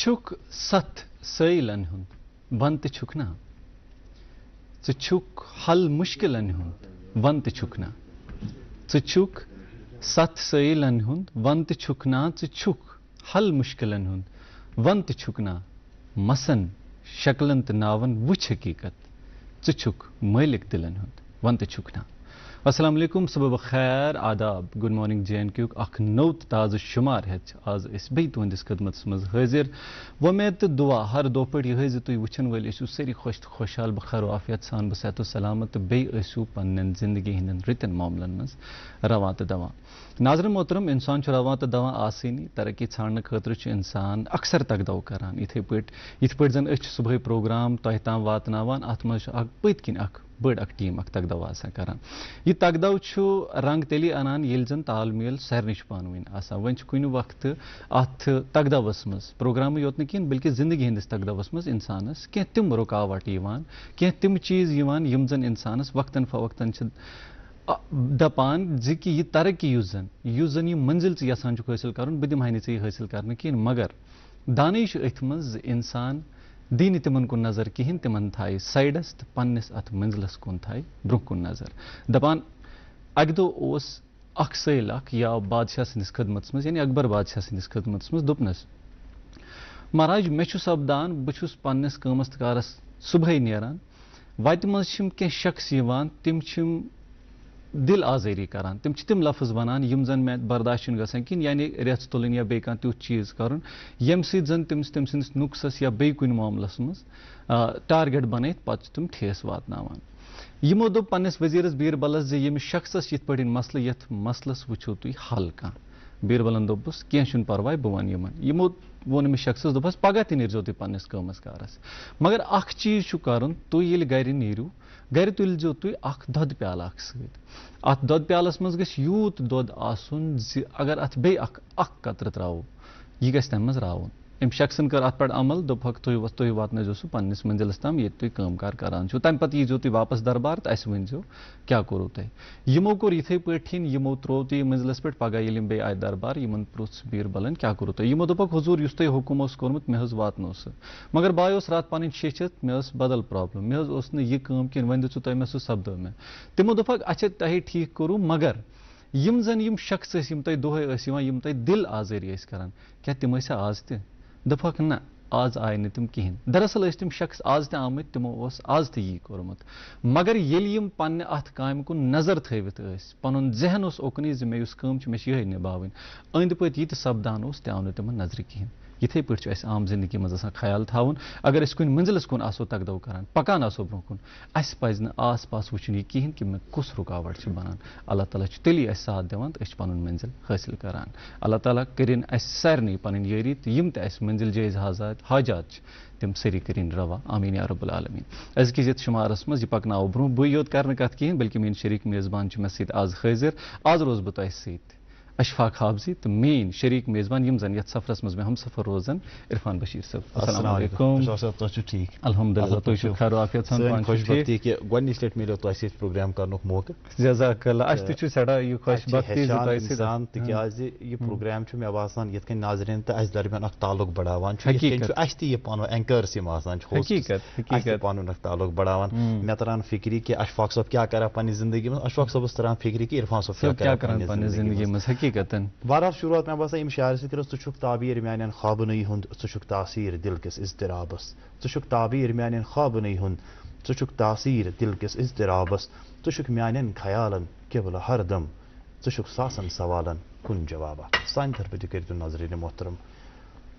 छुक सत सैलन हुंद वन त छुक ना छुक हल मुश्किलन हुंद वन त छुक ना छुक सत सैलन हुंद वन त छुक ना छुक हल मुश्किलन हुंद वन त छुक ना मसन शक्लन त नावन वुछ हकीकत छुक मालिक दिलन हुंद वन त छुक ना। अस्सलाम वालेकुम, सुबह खैर, आदाब, गुड मॉर्निंग JNK अख नौ ताज़ शुमार है आज बे तुंदिस खदमत मज हाजिर। वमेद तो दुआ हर दो पे यह तुम वुचन वल सारी खुश खुशहाल बखैर आफियत सान बसहत सलामत बेसू पन्न जिंदगी हंद रतन मामलन मज रवा तो दवा। नाज़रीन मोहतरम, इंसान रवा तो दवा आसनी तरक्की छाड़ने खतर इंसान अक्सर तगदव करान इथे पे जन सुबह प्रोग्राम तह ताम वातनावान अत मज पत किन बड़ टीम तगदव करान। यह तगदव रंग तेली अनान ये जन तालमेल सारे पानवन वन कुन वक्त अत तगदवस मज प्रोग्राम योत न कहें बल्कि जिंदगी हंदिस तगदवस मज इंसानस कह तिम रुकावट कह तिम चीज यम जन इंसानस वक्तन फवक्तन दपान कि यह तरक्की युस जन यह मंजिल यसान हासिल कर बह दिमह नी हासिल कर कहें, मगर दाने अथ मज इंसान दीन तिमन कुन नजर कहें तिमन थाय साइडस तो पन्निस अथ मंजिलस कुन थाय ब्रोह कुन नजर दपान अक दो अख सैल अख या बादशाह सदिस खदमत मज यानी अकबर बादशाह सदिस खदमत मज दोपनस महाराज मे सपदान बह पन्निस कमस कारस सुबह नेरान वत मज कह शख्स तिम दिल आज़री करान तिम लफ्ज वनान यम जन मे बर्दाश्त गसान कि यानी रेस तुलन या बे तुथ चीज कर यम सन तम सिंदिस नुक्सस या बे कुन मामलस मज टारगेट बन पे तुम ठेस वातनावान। यमो दोप पन्निस वजीरस बीरबलस यमिस शख्सस यिथ पठिन मसल यथ मसलस वुछो तुम हल कह। बीरबलन दोपस कह परवाह बह वन यमो वोन अमिस शख्सस दोपस पगह तह नीरजो तुम पन्निस कमस कारस, मगर अख चीज कर तुम ये गर नीरू गर तुलजो तुम अख दोद प्याल अख सत दोद प्यालस मज गछ यूत दोद आसुन अगर अथ बे अख कतर त्रावो यह गछ तम मज रावन। अम शख्सन कर अत पे अमल दोपक तुम वातनो सह पन्निस मंजिलस तम ये तुम काम कार करान तम पे यीजो तुम वापस दरबार तो अस वनो क्या करो तुम। यमो कोर इथे पठन यमो त्रो तुम मंजिलस पे पगह ये बे आय दरबार यमन प्रुछ बीरबलन क्या करो तुम। यमो दोपक हुजूर इस तुम हुकुम कोर्मुत मे वातनो सह, मगर बाय रात पन शेचित मे बदल प्रॉब्लम मे यह काम कह वन दिसु तुम मे सह सपदो मे। तिमो दोपक अच्छा तह ठीक करूँ, मगर यम जन यम शख्स यम तुम दोहे यम तुम दिल आज़री करान क्या तिम आज त दपक ना आज आय न तिम कहें। दरअसल तिम शख्स आज त आमत तिमो आज त यी कोर्मुत, मगर येल यम पन्ने अथ काम कुन नजर थवित पनुन जहन ओकन मे युस काम मे यह निभावन अंद पत यह सपदान त आव न तिमन नजर कहें। इथे पे आम जिंदगी मज ख्याल थावन अगर कुन मंजिलस कुन आसो तगदव करान पकान आसो ब्रोह कुन अस पज न आस पास वुचन यह कहें कि मे कुस रुकावट बनान। अल्लाह ताला तेली साथ दिवान तो पनुन मंजिल हासिल करान। अल्लाह ताला करिन सारे पन यारी तो यम मंजिल जायज हाजात तम सारी करिन रवा, आमीन या रब्बुल आलमीन। अजकिस ये शुमारस मज यह पकनाव ब्रोह बह योत कर कत कहें बल्कि मेन शरीक मेज़बान मे सत आज हाजिर। आज रोज बह सत अशफाक हाफजी तो मेन शरीक मेज़बान यम जन ये सफरस मज मे हम सफर रोजान इरफान बशीर साहब। अस्सलाम वालेकुम। ठीक अल्हम्दुलिल्लाह तुम खैर आफियत सान खुशबख्ती कि गोडनिच लट मिलो तुम सत प्रोग्राम कर मौका जज़ाकल्लाह अस तु सड़ा यह खुशबख्ती इंसान तिकाज यह प्रोग्राम मे बासान ये नाजरीन तो अस दरमियान अख ताल्लुक बढ़ावान अस तह पन एंकर्स यम आसान पन ताल्लुक बढ़ावान। मे तरान फिक्री कि अशफाक साहब क्या करा पन्नी जिंदगी में, अशफाक साहबस तरान फिक्री कि इरफान साहब क्या करा पन्नी जिंदगी में। बहरहाल शुरुआत में बसा शायर सत कर ुक ताबीर मान ख्वाबन हुंद ुक तासीर दिल किस इज़्तिराबस ुक ताबीर मान ख्वाबन हुंद ुक तासीर दिल किस इज़्तिराबस ुक मान ख्यालन केवल हर दम ुक सासन सवालन कुन जवाबा। सान तरफ तु नाज़रीन मोहतरम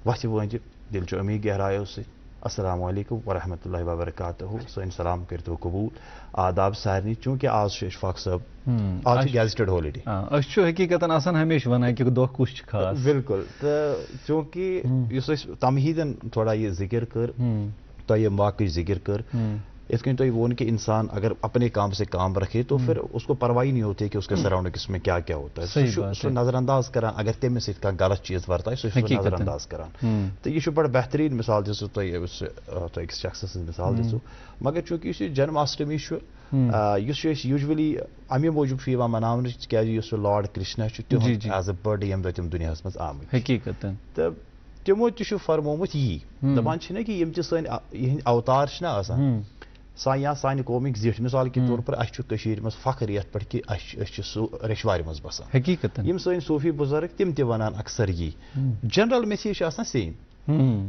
वथ वन दिल अमी गहरायो सत अस्सलाम वालेकुम वरहमतुल्लाहि वबरकातुहू सोन सलाम करतो कबूल आदाब सारनी चूंकि आज इशफाक साहब आज गैजेटेड हॉलिडे हकीकत हमेशा वन कि दह कुछ खास बिल्कुल तो चूंकि तमहीदन थोड़ा ये जिक्र कर तो ये वाकई जिक्र कर इसके तो वो कि इंसान अगर अपने काम से काम रखे तो फिर उसको परवाही नहीं होती कि उसके सराउंडिंग्स में क्या क्या होता है सो नजरअंदाज करान अगर तम गलत चीज वरत सो नजरअंदाज करान। तो यह बड़ बेहतरीन मिसाल दिसु तुम शख्स मिसाल दिसु, मगर चूंकि जन्माष्टमी यूजली अमे मूजूब मनावन क्या lord Krishna as a birthday यम दह तम दुनिया मज आम हकीकत। तो तिमो तु फरमोमुत यी दपान छ न कि यम च सन यह अवतार छ न आसान या सानि कौमिक जिठ मिसाल के तौर पर अशर मज फख्र ये पे कि रेशवार मज बसान हकीकत यम सन सूफी बुजुर्ग तिम ते वनान अक्सर यी जनरल मैसेज सेम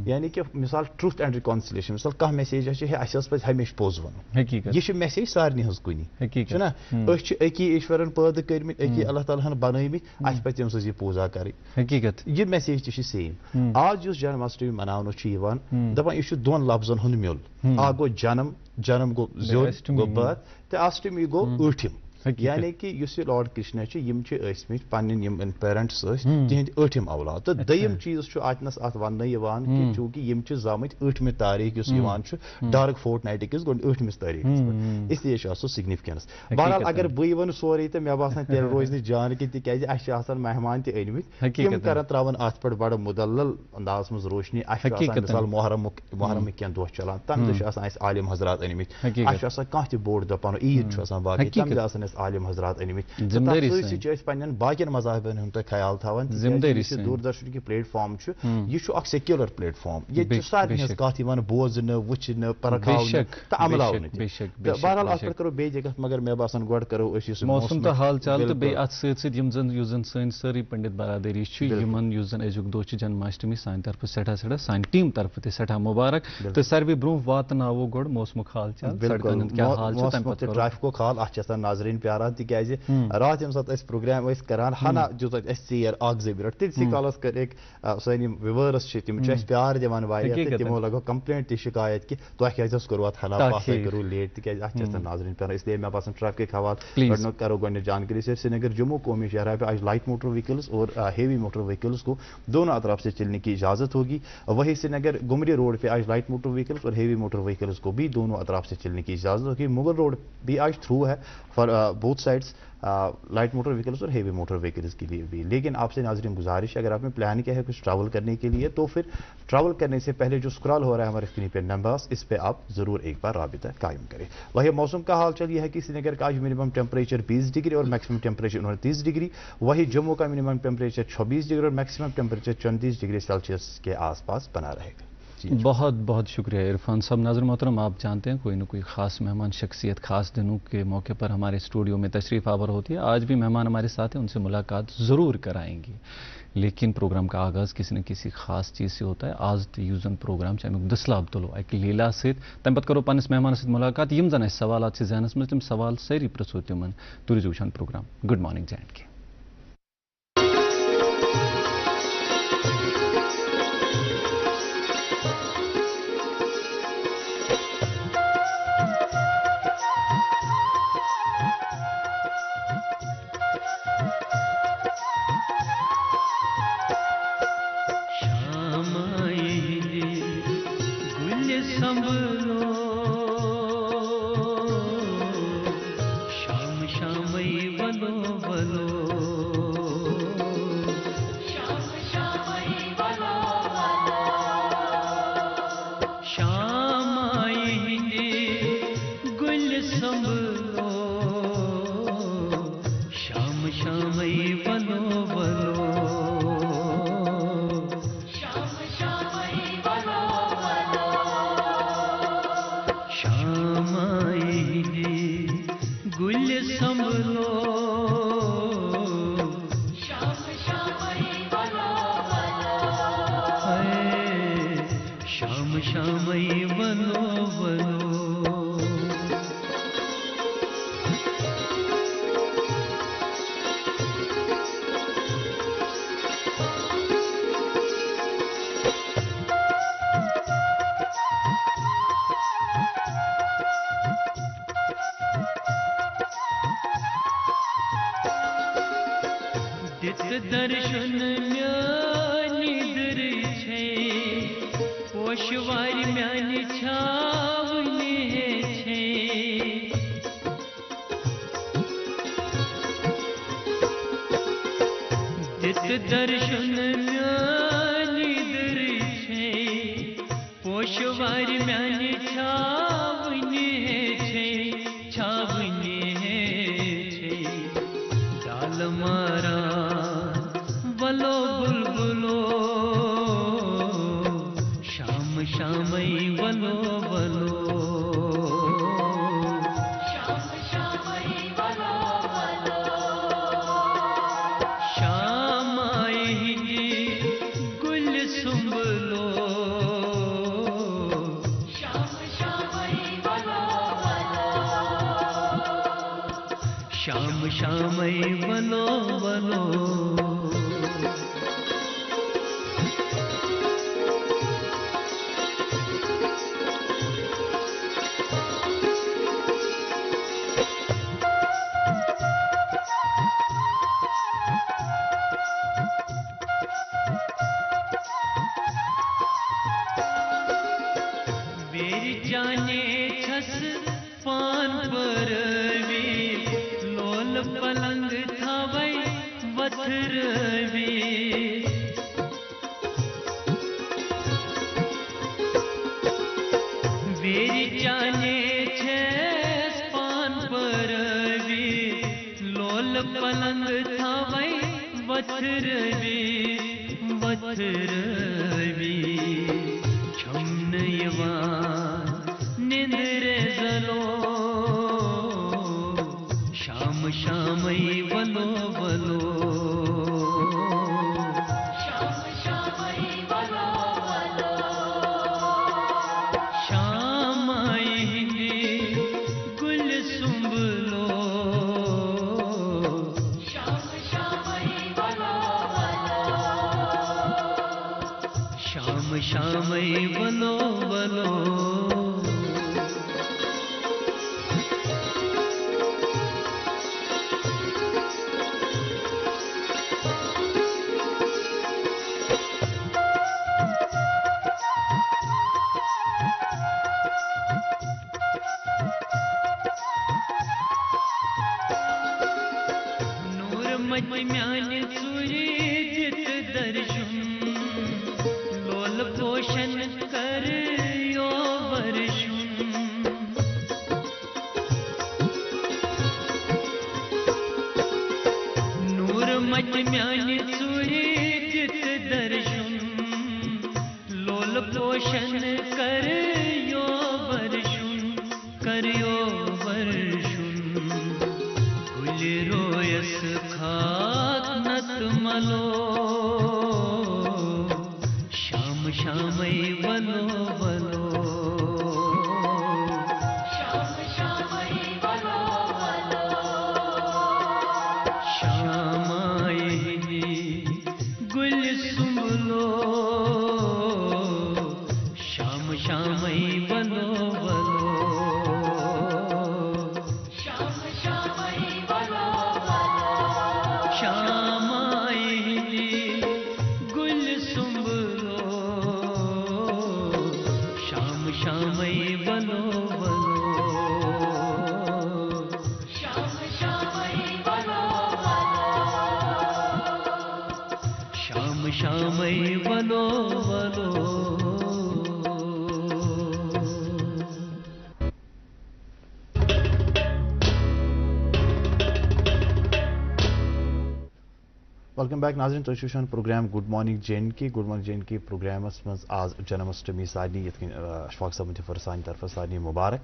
यानी कि मिसाल ट्रुथ एंड रिकॉन्सिलेशन मिसाल कह मैसेज पे हमेशा पोज वन यह मैसेज सारे हज कुन ना अकी ईश्वरन पैदा कर्मित अकी अल्लाह ताला बनमित अस पे तम सज पूजा कर हकीकत यह मैसेज सेम आज जन्माष्टमी मनावन दपान यह दोन लफ्जन हुंद मिल आ गो जन्म गो जोद गो बर्थ तो अष्टमी गो ऊठिम यानी कि लॉर्ड कृष्ण पन्न पेरेंट्स तिहद ऊठिम औलाद तो दयम चीज अतनस अत वन कि चूंकि जामत ऊठम तारीख डार्क फोर्ट नाइट किस ऊठमिस तारीख इसलिए सो सिग्निफिकेंस बहरहाल अगर बह वन सोरे तो मे बासान तेल रोज जान कि तिज मेहमान तमित कर त्रावन अत पे बड़ मुदल्ल अंदाज मज रोशनी मिसाल मुहर्रम कह दह चलान तम दह आलिम हजरात अनमित कह बोड़ दह पन ईद बाकी आलिम हजरात अनमित बाकी मजाहबन हूं ख्याल थवान दूरदर्शन की प्लेटफॉर्म यह सेक्युलर प्लेटफॉर्म ये सारे हज कत बोजन वुचन परखावन तो अमलावन बहरहाल अत पे करो बे जगह मगर मे बासान गोड करो मौसम तो हाल चाल तो बे अत सन सारी पंडित बरादरी जन अजुक दो जन्माष्टमी सान तरफ सठा सठा सान टीम तरफ सठा मुबारक तो सारे ब्रोह वातनावो गोड मौसमुक हाल चाल क्या हाल ट्रैफिक हाल अत नाजरीन प्यारा तिकाज रात यम सात प्रोग्राम करान हना जुत चेर मिनट तिसी कालस कर एक सन विवर्स तिम प्यार दिवान तिमो लगो कंप्लेंट ति शिकायत कि तुह क्या करो हना पास करो लेट तिकाज अत नाजरीन प्यारा इसलिए मे बासान ट्रैफिक हवाल करो गो जानकारी से श्रीनगर जम्मू कौमी शहरा पे आज लाइट मोटर व्हीकल्स और हेवी मोटर व्हीकल्स को दोनों अतराफ से चलने की इजाजत होगी। वही श्रीनगर गुमरी रोड पे आज लाइट मोटर व्हीकल्स और हेवी मोटर व्हीकल्स को भी दोनों अतराफ से चलने की इजाजत होगी। मुगल रोड भी आज थ्रू है for both sides light motor vehicles और हेवी मोटर व्हीकल्स के लिए भी। लेकिन आपसे नाज़रीन गुजारिश है अगर आपने प्लान किया है कुछ ट्रैवल करने के लिए तो फिर ट्रैवल करने से पहले जो स्क्रॉल हो रहा है हमारे स्क्रीन पे नंबर्स इस पे आप जरूर एक बार राबिता कायम करें। वही मौसम का हाल चल यह है कि श्रीनगर का आज मिनिमम टेम्परेचर 20 डिग्री और मैक्सिमम टेम्परेचर 29 डिग्री। वही जम्मू का मिनिमम टेम्परेचर 26 डिग्री और मैक्सिमम टेम्परेचर 34 डिग्री सेल्सियस के आसपास बना रहेगा। बहुत बहुत शुक्रिया इरफान साहब। नाज़र मोहतरम आप जानते हैं कोई ना कोई ख़ास मेहमान शख्सियत ख़ास दिनों के मौके पर हमारे स्टूडियो में तशरीफ़ आवर होती है। आज भी मेहमान हमारे साथ हैं, उनसे मुलाकात ज़रूर कराएंगे। लेकिन प्रोग्राम का आगाज़ किसी न किसी ख़ास चीज़ से होता है। आज यूजन प्रोग्राम अमुक दसलाब तुलो अक लीला सत तम पे करो पन्निस मेहमान सत मुलाकात यम जन सवाल जहनस मज तम सवाल सारी पृछो तिमन। तुरिजो वुचान प्रोग्राम गुड मॉर्निंग J&K। मारा बलो बुलबुलो श्याम श्यामई बलो बलो श्यामई बलो बलो नूर मज म्यान सूरी जित दर्शन पोषण कर यो वर्षुन नूर मच म्यान सूरी जित दर्शन लोल पोषण कर यो वर्षुन गुल रोयस खाक नत मलो श्यामई बलो बलो श्यामई बलो बलो श्यामाई गुल सुमलो श्यामई बलो बलो श्यामई बलो बलो श्यामाई गुल सुमलो श्यामई बलो बलो श्यामई बलो बलो श्यामई बलो बलो वेलकम बैक नाज़रीन तुम प्रोग्राम गुड मॉर्निंग जे की प्रोग्रामस मज आज जन्माष्टमी सानी अशफाक साहब फरसान तरफ सानी मुबारक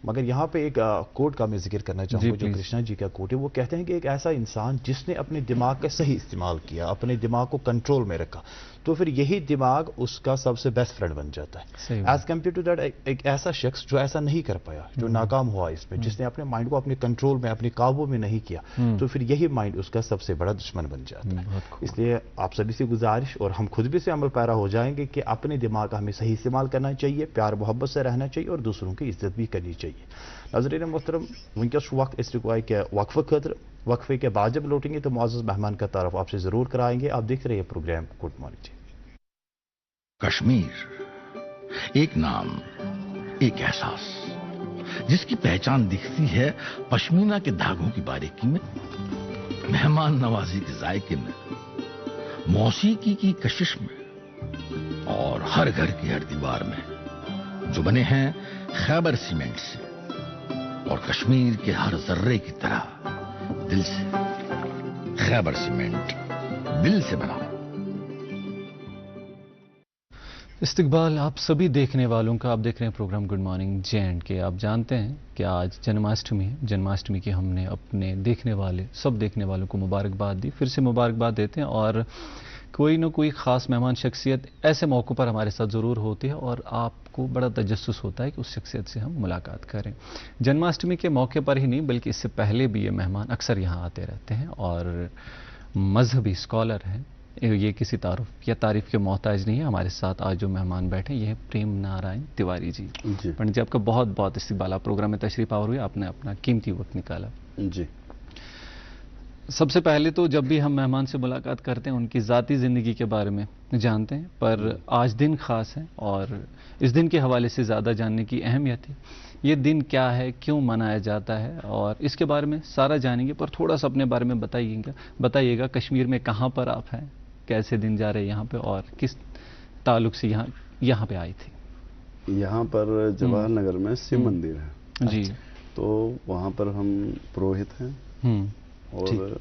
मगर यहाँ पे एक कोट का मैं जिक्र करना चाहूँगा जो कृष्णा जी का कोट है। वो कहते हैं कि एक ऐसा इंसान जिसने अपने दिमाग का सही इस्तेमाल किया, अपने दिमाग को कंट्रोल में रखा, तो फिर यही दिमाग उसका सबसे बेस्ट फ्रेंड बन जाता है एज कम्पेयर टू दैट एक ऐसा शख्स जो ऐसा नहीं कर पाया, जो नाकाम हुआ इसमें, जिसने अपने माइंड को अपने कंट्रोल में अपने काबू में नहीं किया, तो फिर यही माइंड उसका सबसे बड़ा दुश्मन बन जाता है। इसलिए आप सभी से गुजारिश और हम खुद भी से अमल पैरा हो जाएंगे कि अपने दिमाग का हमें सही इस्तेमाल करना चाहिए, प्यार मोहब्बत से रहना चाहिए और दूसरों की इज्जत भी करनी चाहिए। नाज़रीन मोहतरम वंकस वक्त इस वक्फे खतर वक्फे के बाद जब लौटेंगे तो मुअज़्ज़ज़ मेहमान का तारफ आपसे जरूर कराएंगे। आप देख रहे हैं प्रोग्राम गुड मॉर्निंग जी। कश्मीर एक नाम, एक एहसास, जिसकी पहचान दिखती है पश्मीना के धागों की बारीकी में, मेहमान नवाजी के जायके में, मौसीकी की कशिश में और हर घर की हर दीवार में, जो बने हैं खैबर सीमेंट से और कश्मीर के हर जर्रे की तरह दिल से। खैबर सीमेंट, दिल से बना। इस्तकबाल आप सभी देखने वालों का। आप देख रहे हैं प्रोग्राम गुड मॉर्निंग जे। आप जानते हैं कि आज जन्माष्टमी है। जन्माष्टमी की हमने अपने देखने वाले सब देखने वालों को मुबारकबाद दी, फिर से मुबारकबाद देते हैं। और कोई ना कोई ख़ास मेहमान शख्सियत ऐसे मौक़ों पर हमारे साथ ज़रूर होती है और आपको आपको बड़ा तजस्सुस होता है कि उस शख्सियत से हम मुलाकात करें। जन्माष्टमी के मौके पर ही नहीं बल्कि इससे पहले भी ये मेहमान अक्सर यहाँ आते रहते हैं और मजहबी स्कॉलर हैं, ये किसी तारीफ के मोहताज नहीं है। हमारे साथ आज जो मेहमान बैठे ये हैं प्रेम नारायण तिवारी जी। पंडित जी आपका बहुत बहुत इस्तिकबाल, प्रोग्राम में तशरीफ आवर हुए, आपने अपना कीमती वक्त निकाला जी। सबसे पहले तो जब भी हम मेहमान से मुलाकात करते हैं उनकी ज़ाती ज़िंदगी के बारे में जानते हैं, पर आज दिन ख़ास है और इस दिन के हवाले से ज़्यादा जानने की अहमियत है। ये दिन क्या है, क्यों मनाया जाता है और इसके बारे में सारा जानेंगे, पर थोड़ा सा अपने बारे में बताइएगा कश्मीर में कहाँ पर आप हैं, कैसे दिन जा रहे हैं यहाँ पे और किस ताल्लुक से यहाँ पे आई थी? यहाँ पर जवाहर नगर में शिव मंदिर है जी, तो वहाँ पर हम पुरोहित हैं और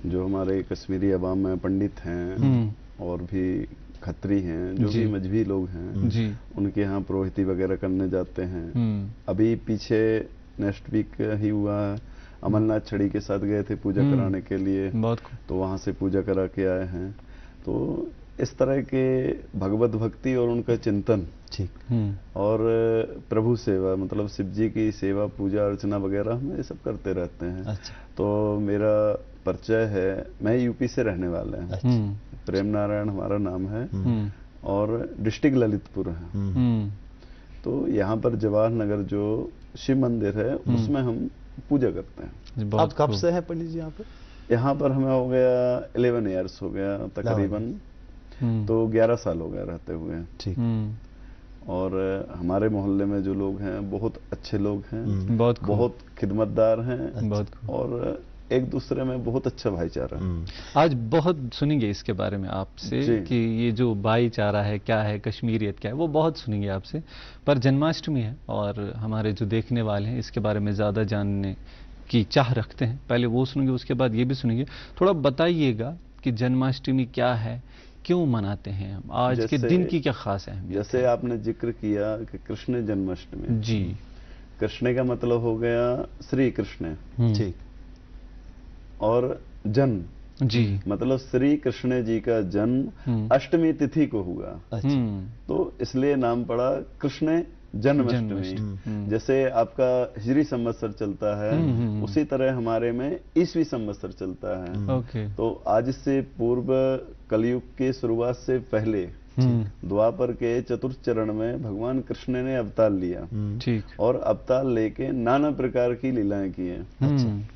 जो हमारे कश्मीरी अवाम में पंडित हैं और भी खत्री हैं, जो भी मजहबी लोग हैं जी, उनके यहाँ पुरोहिती वगैरह करने जाते हैं। अभी पीछे नेक्स्ट वीक ही हुआ, अमरनाथ छड़ी के साथ गए थे पूजा कराने के लिए, तो वहाँ से पूजा करा के आए हैं। तो इस तरह के भगवत भक्ति और उनका चिंतन ठीक और प्रभु सेवा, मतलब शिव जी की सेवा, पूजा अर्चना वगैरह हम ये सब करते रहते हैं। अच्छा। तो मेरा परिचय है, मैं यूपी से रहने वाला है, प्रेम नारायण हमारा नाम है और डिस्ट्रिक्ट ललितपुर है। तो यहाँ पर जवाहर नगर जो शिव मंदिर है उसमें हम पूजा करते हैं। आप कब से हैं पंडित जी यहाँ पे? यहाँ पर हमें हो गया 11 ईयर्स हो गया तकरीबन, तो 11 साल हो गया रहते हुए। ठीक। और हमारे मोहल्ले में जो लोग हैं बहुत अच्छे लोग हैं, बहुत खिदमतदार हैं और एक दूसरे में बहुत अच्छा भाईचारा है। आज बहुत सुनेंगे इसके बारे में आपसे कि ये जो भाईचारा है क्या है, कश्मीरियत क्या है, वो बहुत सुनेंगे आपसे। पर जन्माष्टमी है और हमारे जो देखने वाले हैं इसके बारे में ज़्यादा जानने की चाह रखते हैं, पहले वो सुनेंगे उसके बाद ये भी सुनेंगे। थोड़ा बताइएगा कि जन्माष्टमी क्या है, क्यों मनाते हैं हम, आज के दिन की क्या खास है? जैसे आपने जिक्र किया कि कृष्ण जन्माष्टमी जी, कृष्ण का मतलब हो गया श्री कृष्ण, ठीक, और जन्म जी मतलब श्री कृष्ण जी का जन्म अष्टमी तिथि को हुआ, तो इसलिए नाम पड़ा कृष्ण जन्माष्टमी। जैसे आपका हिजरी संवत्सर चलता है उसी तरह हमारे में ईसवी संवत्सर चलता है। तो आज से पूर्व कलयुग की शुरुआत से पहले द्वापर के चतुर्थ चरण में भगवान कृष्ण ने अवतार लिया, ठीक, और अवतार लेके नाना प्रकार की लीलाएं की हैं।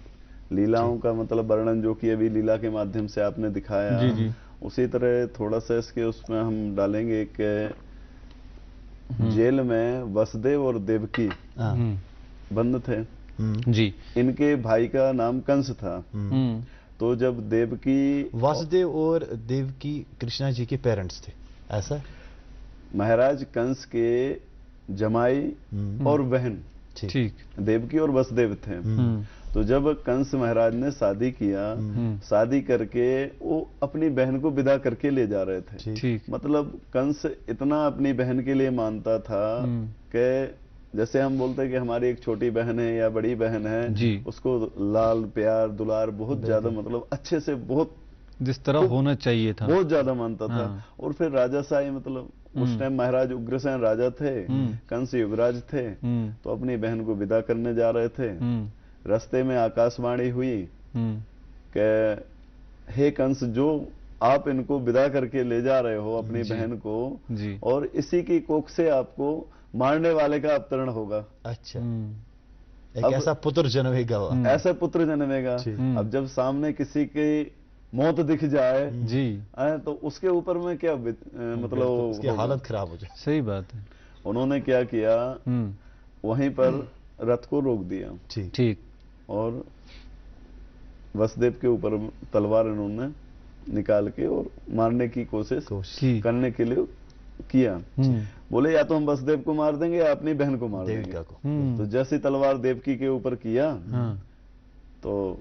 लीलाओं का मतलब वर्णन जो कि अभी लीला के माध्यम से आपने दिखाया, जी। उसी तरह थोड़ा सा इसके उसमें हम डालेंगे कि जेल में वसुदेव और देवकी बंद थे जी, इनके भाई का नाम कंस था। तो जब देवकी, वासुदेव और देवकी कृष्णा जी के पेरेंट्स थे, ऐसा? महाराज कंस के जमाई और बहन, ठीक, देवकी और वसुदेव थे। तो जब कंस महाराज ने शादी किया, शादी करके वो अपनी बहन को विदा करके ले जा रहे थे, ठीक, मतलब कंस इतना अपनी बहन के लिए मानता था कि जैसे हम बोलते हैं कि हमारी एक छोटी बहन है या बड़ी बहन है, उसको लाल प्यार दुलार बहुत ज्यादा, मतलब अच्छे से, बहुत जिस तरह होना चाहिए था, बहुत ज्यादा मानता था। और फिर राजाशाही, मतलब उस टाइम महाराज उग्रसेन राजा थे, कंस युवराज थे, तो अपनी बहन को विदा करने जा रहे थे। रास्ते में आकाशवाणी हुई कि हे कंस, जो आप इनको विदा करके ले जा रहे हो अपनी बहन को, और इसी की कोख से आपको मारने वाले का अवतरण होगा। अच्छा, एक ऐसा पुत्र जन्मेगा, ऐसा पुत्र जन्मेगा। अब जब सामने किसी की मौत दिख जाए जी, तो उसके ऊपर में क्या मतलब उसकी हालत खराब हो जाए। सही बात है। उन्होंने क्या किया, वहीं पर रथ को रोक दिया, ठीक, और वसुदेव के ऊपर तलवार इन्होंने निकाल के और मारने की कोशिश करने के लिए किया। बोले या तो हम वसुदेव को मार देंगे या अपनी बहन को मार देंगे। तो जैसी तलवार देवकी के ऊपर किया, तो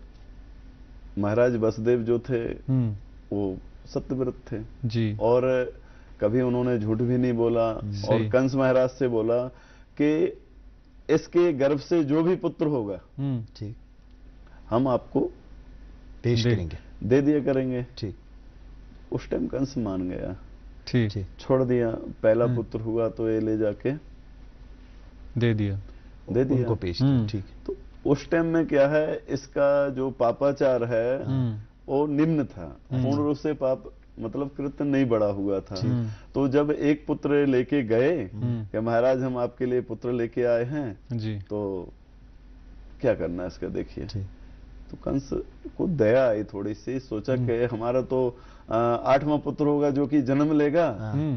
महाराज वसुदेव जो थे वो सत्यव्रत थे जी, और कभी उन्होंने झूठ भी नहीं बोला। और कंस महाराज से बोला कि इसके गर्भ से जो भी पुत्र होगा, ठीक, हम आपको पेश करेंगे, दे दिया करेंगे। ठीक। उस टाइम कंस मान गया ठीक। छोड़ दिया। पहला पुत्र हुआ तो ये ले जाके दे दिया उनको पेश किया। ठीक। तो उस टाइम में क्या है, इसका जो पापाचार है वो निम्न था, पूर्ण रूप से पाप मतलब कृत्य नहीं बड़ा हुआ था। तो जब एक पुत्र लेके गए कि महाराज हम आपके लिए पुत्र लेके आए हैं जी, तो क्या करना है इसका देखिए। तो कंस को दया आई थोड़ी सी, सोचा कि हमारा तो 8वां पुत्र होगा जो कि जन्म लेगा,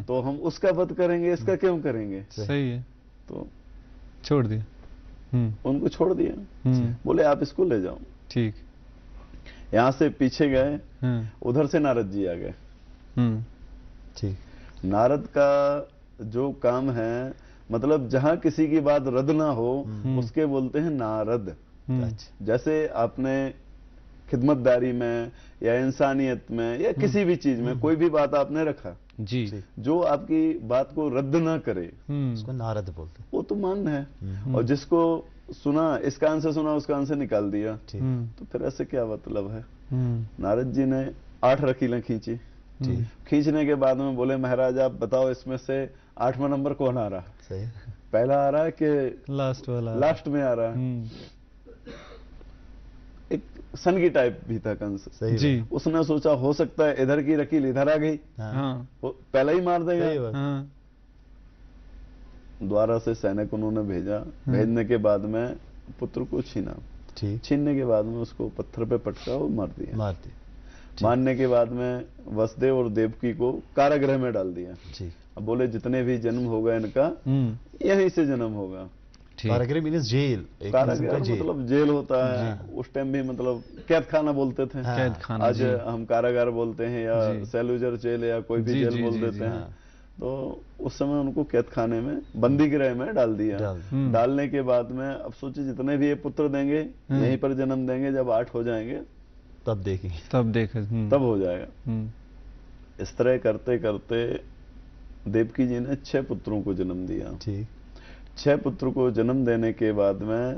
तो हम उसका वध करेंगे, इसका क्यों करेंगे। सही है, तो छोड़ दिया, उनको छोड़ दिया। बोले आप इसको ले जाओ। ठीक। यहां से पीछे गए, उधर से नारद जी आ गए। ठीक। नारद का जो काम है, मतलब जहां किसी की बात रद्द ना हो उसके बोलते हैं नारद। जैसे आपने खिदमतदारी में या इंसानियत में या किसी भी चीज में कोई भी बात आपने रखा जी, जो आपकी बात को रद्द ना करे उसको नारद बोलते हैं। वो तो मान्य है। और जिसको सुना, इस कान से सुना उस कान से निकाल दिया, तो फिर ऐसे क्या मतलब है। नारद जी ने 8 रकीलें खींची। खींचने के बाद में बोले महाराज आप बताओ इसमें से 8वां नंबर कौन आ रहा है। सही। पहला आ रहा है कि लास्ट वाला, लास्ट में आ रहा है। एक सन की टाइप भी था कंस। सही जी। उसने सोचा हो सकता है इधर की रकील इधर आ गई, वो पहला ही मार देगा। द्वारा से सैनिक उन्होंने भेजा। भेजने के बाद में पुत्र को छीना। छीनने के बाद में उसको पत्थर पे पटका और मार दिया। मारने के बाद में वसुदेव और देवकी को कारागृह में डाल दिया। अब बोले जितने भी जन्म होगा इनका यहीं से जन्म होगा। कारागृह मीन्स जेल। कारागृह मतलब जेल होता है। उस टाइम भी मतलब कैद खाना बोलते थे। कैद खाना, आज हम कारागार बोलते हैं या सेलुलर जेल या कोई भी जेल बोल देते हैं। तो उस समय उनको कैद खाने में, बंदी गृह में डाल दिया। डालने के बाद में अब सोचिए जितने भी ये पुत्र देंगे यहीं पर जन्म देंगे, जब 8 हो जाएंगे तब देखेंगे, तब हो जाएगा। इस तरह करते करते देवकी जी ने 6 पुत्रों को जन्म दिया। 6 पुत्र को जन्म देने के बाद में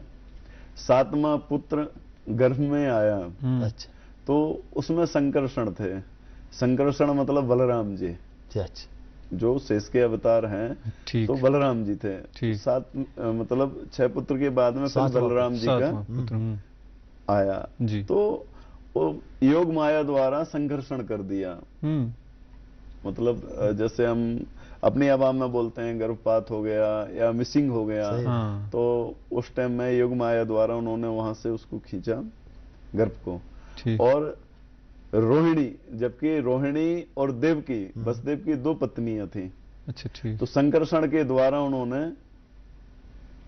7वां पुत्र गर्भ में आया। अच्छा। तो उसमें संकर्षण थे। संकर्षण मतलब बलराम जी। अच्छा। जो शेष के अवतार हैं, तो बलराम जी थे। 7 मतलब 6 पुत्र के बाद में फिर बलराम जी का आया जी। तो वो योग माया द्वारा संघर्षण कर दिया। मतलब जैसे हम अपनी आवाम में बोलते हैं गर्भपात हो गया या मिसिंग हो गया, तो उस टाइम में योग माया द्वारा उन्होंने वहां से उसको खींचा गर्भ को। और रोहिणी, जबकि रोहिणी और देवकी, वसुदेव की 2 पत्नियां थी। अच्छा, ठीक। तो संकर्षण के द्वारा उन्होंने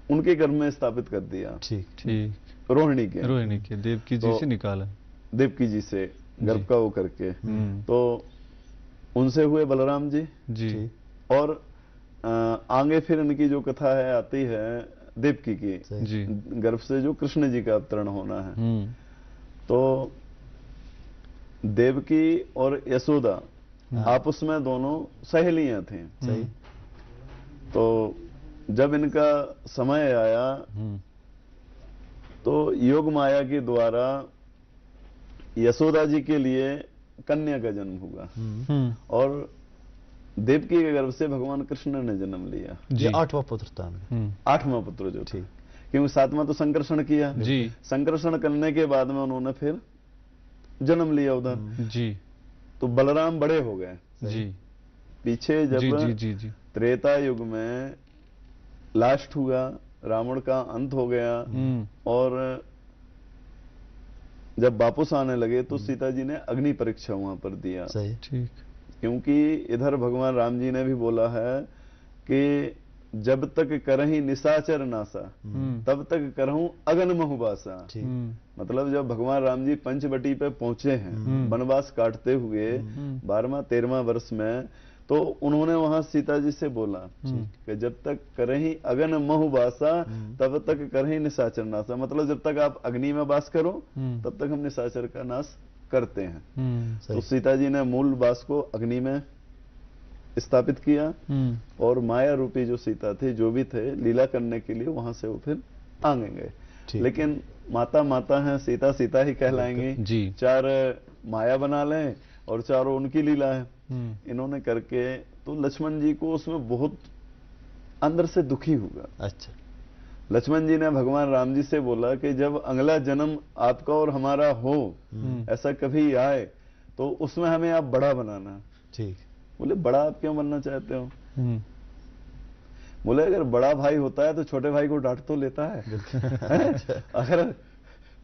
उनके गर्भ में स्थापित कर दिया। ठीक। रोहिणी के देवकी जी से निकाला, देवकी जी से गर्भ का वो करके। तो उनसे हुए बलराम जी जी। और आगे फिर इनकी जो कथा है आती है देवकी की जी। गर्भ से जो कृष्ण जी का अवतरण होना है। तो देवकी और यशोदा आपस में दोनों सहेलियां थी। सही। तो जब इनका समय आया तो योग माया के द्वारा यशोदा जी के लिए कन्या का जन्म हुआ और देवकी के गर्भ से भगवान कृष्ण ने जन्म लिया। ये 8वां पुत्र था। 8वां पुत्र जो थी, क्योंकि 7वां तो संकर्षण किया जी। संकर्षण करने के बाद में उन्होंने फिर जन्म लिया उधर जी। तो बलराम बड़े हो गए जी। पीछे जब जी। त्रेता युग में लास्ट हुआ, रावण का अंत हो गया और जब वापस आने लगे तो सीता जी ने अग्नि परीक्षा वहां पर दिया। सही। ठीक। क्योंकि इधर भगवान राम जी ने भी बोला है कि जब तक करही निशाचर नासा तब तक करहूं अगन महुबासा। मतलब जब भगवान राम जी पंचवटी पे पहुंचे हैं वनवास काटते हुए 12वां 13वां वर्ष में, तो उन्होंने वहां सीता जी से बोला कि जब तक करही अगन महुबासा तब तक करही निशाचर नासा। मतलब जब तक आप अग्नि में वास करो तब तक हम निशाचर का नाश करते हैं। तो सीता जी ने मूल वास को अग्नि में स्थापित किया और माया रूपी जो सीता थी, जो भी थे, लीला करने के लिए वहां से वो फिर आगे गए। लेकिन माता माता है, सीता सीता ही कहलाएंगी। 4 माया बना लें और चारों उनकी लीला है। इन्होंने करके, तो लक्ष्मण जी को उसमें बहुत अंदर से दुखी हुआ। अच्छा। लक्ष्मण जी ने भगवान राम जी से बोला कि जब अगला जन्म आपका और हमारा हो, ऐसा कभी आए, तो उसमें हमें आप बड़ा बनाना। ठीक। बोले बड़ा आप क्यों बनना चाहते हो? बोले अगर बड़ा भाई होता है तो छोटे भाई को डांट तो लेता है। अगर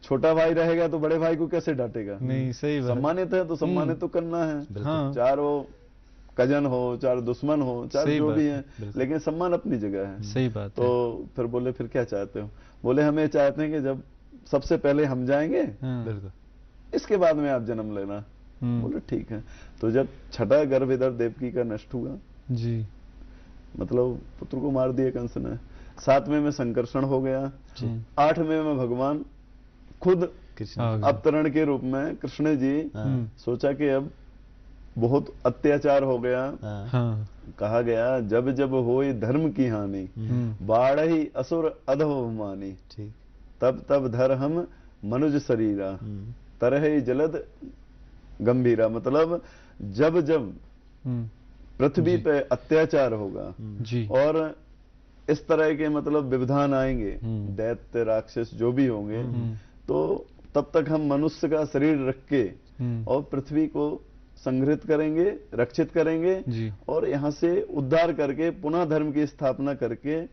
छोटा भाई रहेगा तो बड़े भाई को कैसे डांटेगा? नहीं, सही बात। सम्मानित है तो सम्मानित तो करना है। हाँ। चार वो कजन हो, चार दुश्मन हो, चार जो भी है, लेकिन सम्मान अपनी जगह है। सही बात। तो फिर बोले फिर क्या चाहते हो? बोले हम ये चाहते हैं कि जब सबसे पहले हम जाएंगे, बिल्कुल, इसके बाद में आप जन्म लेना। बोले ठीक है। तो जब छठा गर्भ इधर देवकी का नष्ट हुआ जी, मतलब पुत्र को मार दिया कंस ने, 7वें में संकर्षण हो गया, 8वें में भगवान खुद अवतरण के रूप में कृष्ण जी सोचा कि अब बहुत अत्याचार हो गया। हाँ। कहा गया जब जब होई धर्म की हानि, बाढ़ही असुर अधमानी, तब तब धर हम मनुज शरीरा, तरह जलद गंभीरा। मतलब जब जब पृथ्वी पे अत्याचार होगा जी, और इस तरह के मतलब विविधान आएंगे, दैत्य राक्षस जो भी होंगे, तो तब तक हम मनुष्य का शरीर रख के और पृथ्वी को संग्रहित करेंगे, रक्षित करेंगे जी, और यहां से उद्धार करके पुनः धर्म की स्थापना करके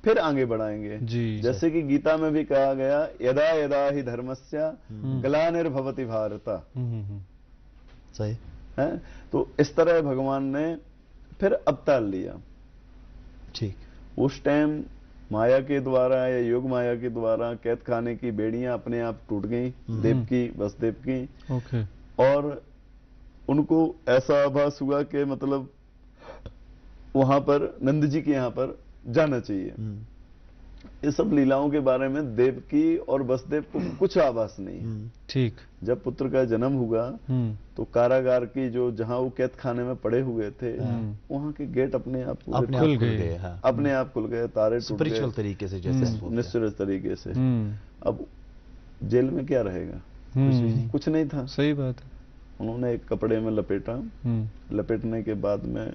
फिर आगे बढ़ाएंगे जी। जैसे कि गीता में भी कहा गया, यदा यदा ही धर्मस्य ग्लानिर्भवति भारत। सही है। तो इस तरह भगवान ने फिर अवतार लिया। ठीक। उस टाइम माया के द्वारा या योग माया के द्वारा कैद खाने की बेड़ियां अपने आप टूट गई, देवकी वसुदेव की। ओके। और उनको ऐसा आभास हुआ कि मतलब वहां पर नंद जी के यहां पर जाना चाहिए। इस सब लीलाओं के बारे में देवकी और वसुदेव को कुछ आभास नहीं। ठीक। जब पुत्र का जन्म हुआ तो कारागार की जो जहां वो कैद खाने में पड़े हुए थे, वहां के गेट अपने आप खुल गए, अपने आप खुल गए, तारे टूट गए, स्पिरिचुअल तरीके से, जैसे निश्चित तरीके से। अब जेल में क्या रहेगा? कुछ नहीं था। सही बात है। उन्होंने एक कपड़े में लपेटा, लपेटने के बाद में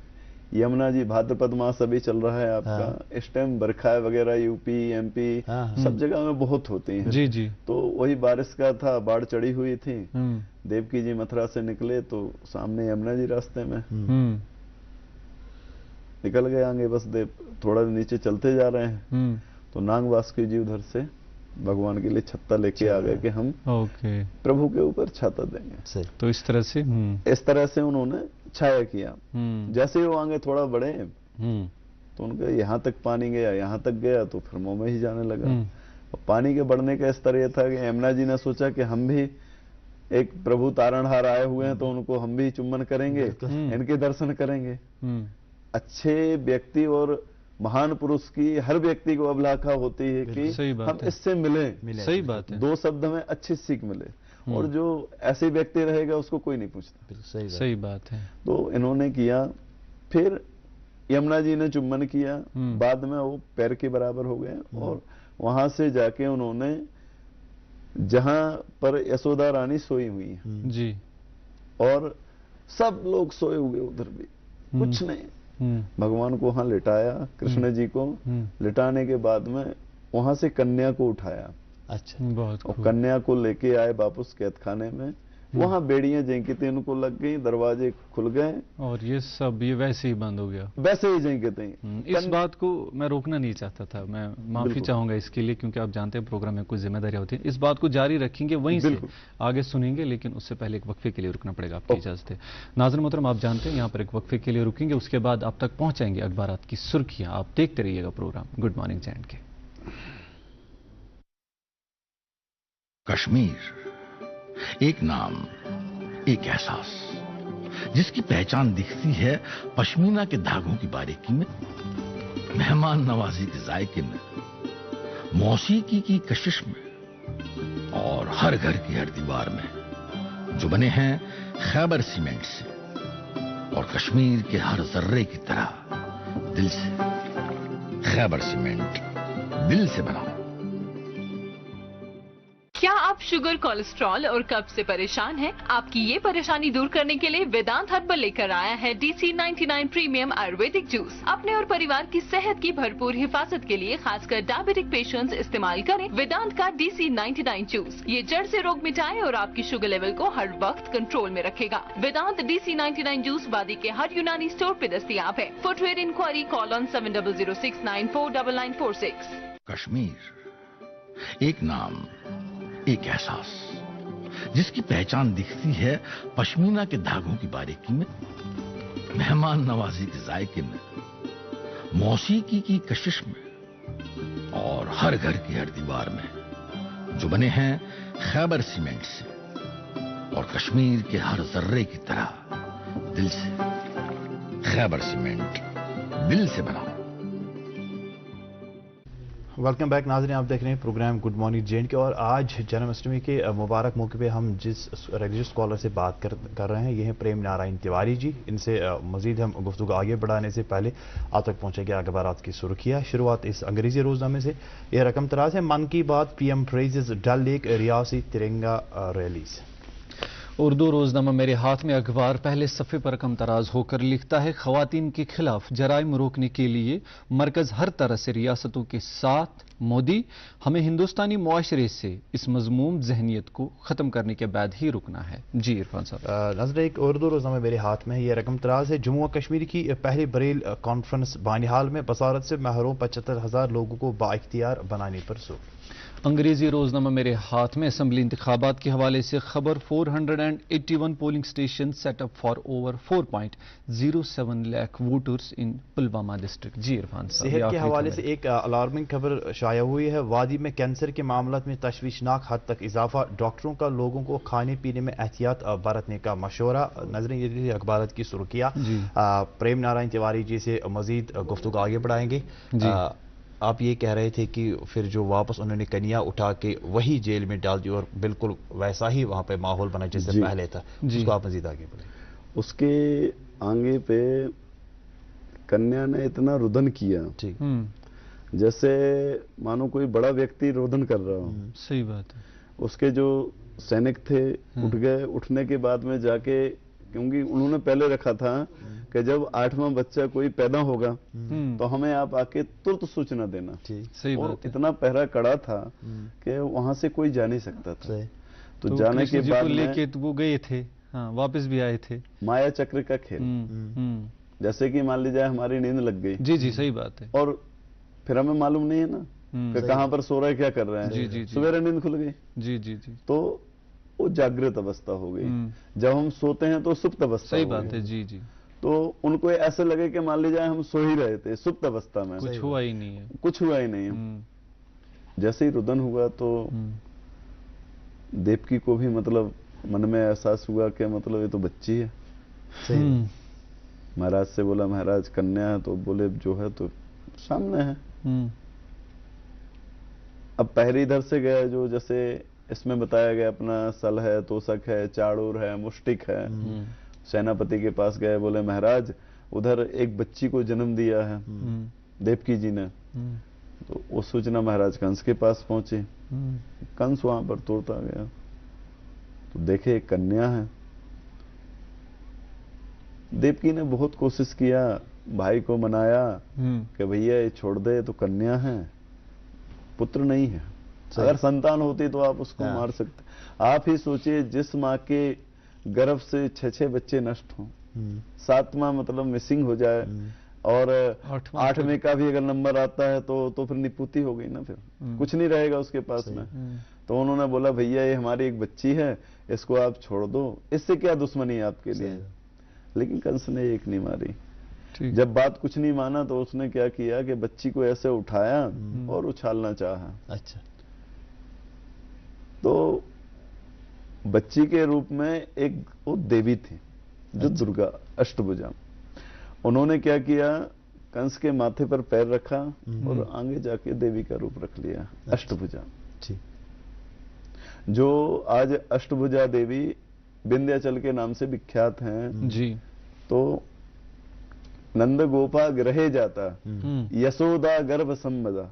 यमुना जी, भाद्रपद मास अभी चल रहा है आपका, इस टाइम बरखा वगैरह यूपी एमपी सब जगह में बहुत होती हैं। जी जी। तो वही बारिश का था, बाढ़ चढ़ी हुई थी। देवकी जी मथुरा से निकले तो सामने यमुना जी रास्ते में निकल गए आगे, बस देव थोड़ा नीचे चलते जा रहे हैं तो नाग वासुकी जी उधर से भगवान के लिए छत्ता लेके आ गए कि हम प्रभु के ऊपर छाता देंगे। तो इस तरह से उन्होंने छाया किया। जैसे ही वो आगे थोड़ा बढ़े तो उनके यहां तक पानी गया, यहां तक गया तो फिर मुंह में ही जाने लगा। पानी के बढ़ने का स्तर यह था कि यमुना जी ने सोचा कि हम भी एक प्रभु तारणहार आए हुए हैं तो उनको हम भी चुम्बन करेंगे, इनके दर्शन करेंगे। अच्छे व्यक्ति और महान पुरुष की हर व्यक्ति को अभिलाषा होती है कि हम इससे मिले। सही बात है। दो शब्द में अच्छी सीख मिले, और जो ऐसे व्यक्ति रहेगा उसको कोई नहीं पूछता। सही बात है। तो इन्होंने किया, फिर यमुना जी ने चुम्बन किया, बाद में वो पैर के बराबर हो गए और वहां से जाके उन्होंने जहां पर यशोदा रानी सोई हुई है जी, और सब लोग सोए हुए उधर भी, कुछ नहीं, भगवान को वहां लिटाया, कृष्ण जी को लिटाने के बाद में वहां से कन्या को उठाया। अच्छा। बहुत और कन्या को लेके आए वापस कैद खाने में, वहां बेड़ियां जेंकिते उनको लग गई, दरवाजे खुल गए और ये वैसे ही बंद हो गया, वैसे ही जेंकिते। इस बात को मैं रोकना नहीं चाहता था, मैं माफी चाहूंगा इसके लिए, क्योंकि आप जानते हैं प्रोग्राम में कुछ जिम्मेदारियां होती हैं। इस बात को जारी रखेंगे, वहीं से आगे सुनेंगे, लेकिन उससे पहले एक वक्फे के लिए रुकना पड़ेगा, आपकी इजाजत है। नाज़रीन मोहतरम, आप जानते हैं यहाँ पर एक वक्फे के लिए रुकेंगे, उसके बाद आप तक पहुंचाएंगे अखबारात की सुर्खियां। आप देखते रहिएगा प्रोग्राम गुड मॉर्निंग जैन के। कश्मीर एक नाम, एक एहसास, जिसकी पहचान दिखती है पश्मीना के धागों की बारीकी में, मेहमान नवाजी के जायके में, मौसीकी की कशिश में और हर घर की हर दीवार में, जो बने हैं खैबर सीमेंट से और कश्मीर के हर जर्रे की तरह दिल से। खैबर सीमेंट, दिल से बनाओ। क्या आप शुगर, कोलेस्ट्रॉल और कब्ज से परेशान हैं? आपकी ये परेशानी दूर करने के लिए वेदांत हर्बल लेकर आया है DC-99 प्रीमियम आयुर्वेदिक जूस। अपने और परिवार की सेहत की भरपूर हिफाजत के लिए खासकर डायबिटिक पेशेंट्स इस्तेमाल करें वेदांत का DC-99 जूस। ये जड़ से रोग मिटाए और आपकी शुगर लेवल को हर वक्त कंट्रोल में रखेगा। वेदांत DC-99 जूस वादी के हर यूनानी स्टोर पे दस्तयाब है। Footwear inquiry call on 7006949946। Kashmir, एक नाम, एक एहसास, जिसकी पहचान दिखती है पश्मीना के धागों की बारीकी में, मेहमान नवाजी के जायके में, मौसीकी की कशिश में और हर घर की हर दीवार में, जो बने हैं खैबर सीमेंट से और कश्मीर के हर जर्रे की तरह दिल से। खैबर सीमेंट, दिल से बना। वेलकम बैक नाज़रीन, आप देख रहे हैं प्रोग्राम गुड मॉर्निंग जे&के और आज जन्माष्टमी के मुबारक मौके पे हम जिस रेजिस्टर स्कॉलर से बात कर रहे हैं ये हैं प्रेम नारायण तिवारी जी। इनसे मजीद हम गुफ्तगू आगे बढ़ाने से पहले आप तक पहुंचेंगे अखबारात की सुर्खियाँ। शुरुआत इस अंग्रेजी रोजनामे से। यह रकम तराज है, मन की बात, PM प्रेजेस डल लेक रियासी तिरंगा रैलीज। उर्दू रोजनामा मेरे हाथ में अखबार पहले सफ़े पर कम तराज होकर लिखता है, खवातीन के खिलाफ जराइम रोकने के लिए मरकज हर तरह से रियासतों के साथ। मोदी, हमें हिंदुस्तानी मुआशरे से इस मजमूम जहनीत को ख़त्म करने के बाद ही रुकना है। जी इरफान साहब। नजर एक उर्दू रोजनामा मेरे हाथ में है, ये रकम तराज है। जम्मू कश्मीर की पहली बरेल कॉन्फ्रेंस बानिहाल में बसारत से महरूम 75,000 लोगों को बाइख्तियार बनाने पर जोर। अंग्रेजी रोजनामा मेरे हाथ में असम्बली इंतखाबात के हवाले से खबर, 481 polling station setup for over 4.07 lakh voters in Pulwama district. जी इरफान साहब। सेहत के हवाले से एक अलार्मिंग खबर शाया हुई है, वादी में कैंसर के मामला में तशवीशनाक हद तक इजाफा, डॉक्टरों का लोगों को खाने पीने में एहतियात बरतने का मशवरा। नजरें ये अखबार की सुर्खियाँ। प्रेम नारायण तिवारी जी से मजीद गुफ्तगू आगे बढ़ाएंगे। आप ये कह रहे थे कि फिर जो वापस उन्होंने कन्या उठा के वही जेल में डाल दी और बिल्कुल वैसा ही वहां पे माहौल बना जैसे पहले था, उसको आप मजीद आगे बढ़े। उसके आगे पे कन्या ने इतना रुदन किया जैसे मानो कोई बड़ा व्यक्ति रोदन कर रहा हो। सही बात है। उसके जो सैनिक थे उठ गए, उठने के बाद में जाके, क्योंकि उन्होंने पहले रखा था कि जब 8वां बच्चा कोई पैदा होगा तो हमें आप आके तुरंत सूचना देना। सही और बात है। इतना पहरा कड़ा था कि वहां से कोई जा नहीं सकता था। तो जाने के बाद लेके तो वो गए थे, हाँ, वापस भी आए थे। माया चक्र का खेल। जैसे कि मान लीजिए हमारी नींद लग गई। जी जी सही बात है। और फिर हमें मालूम नहीं है ना कि कहां पर सो रहे हैं, क्या कर रहे हैं। सवेरे नींद खुल गई। जी जी जी। तो वो जागृत अवस्था हो गई। जब हम सोते हैं तो सुप्त अवस्था। सही बात है। जी जी। तो उनको ऐसे लगे कि मान लीजिए हम सो ही रहे थे सुप्त अवस्था में, कुछ हुआ ही नहीं है। कुछ हुआ ही नहीं है। जैसे ही रुदन हुआ तो देवकी को भी मतलब मन में एहसास हुआ कि मतलब ये तो बच्ची है। महाराज से बोला, महाराज कन्या है? तो बोले जो है तो सामने है। अब पहरे इधर से गया, जो जैसे इसमें बताया गया, अपना सल है, तोषक है, चाड़ूर है, मुष्टिक है। सेनापति के पास गए, बोले महाराज उधर एक बच्ची को जन्म दिया है देवकी जी ने। तो वो सूचना महाराज कंस के पास पहुंची। कंस वहां पर तोड़ता गया तो देखे एक कन्या है। देवकी ने बहुत कोशिश किया, भाई को मनाया कि भैया ये छोड़ दे, तो कन्या है, पुत्र नहीं है। अगर संतान होती तो आप उसको मार सकते। आप ही सोचिए, जिस माँ के गर्भ से 6 बच्चे नष्ट हों, 7वां मतलब मिसिंग हो जाए, और 8वें का भी अगर नंबर आता है तो फिर निपुति हो गई ना, फिर कुछ नहीं रहेगा उसके पास में। तो उन्होंने बोला भैया ये हमारी एक बच्ची है, इसको आप छोड़ दो, इससे क्या दुश्मनी है आपके लिए। लेकिन कंस ने एक नहीं मारी। जब बात कुछ नहीं माना तो उसने क्या किया कि बच्ची को ऐसे उठाया और उछालना चाहा। अच्छा। तो बच्ची के रूप में एक वो देवी थी जो दुर्गा अष्टभुजा। उन्होंने क्या किया, कंस के माथे पर पैर रखा और आगे जाके देवी का रूप रख लिया, अष्टभुजा। जो आज अष्टभुजा देवी विंध्याचल के नाम से विख्यात हैं। जी। तो नंद गोपा ग्रहे जाता यशोदा गर्भ संबदा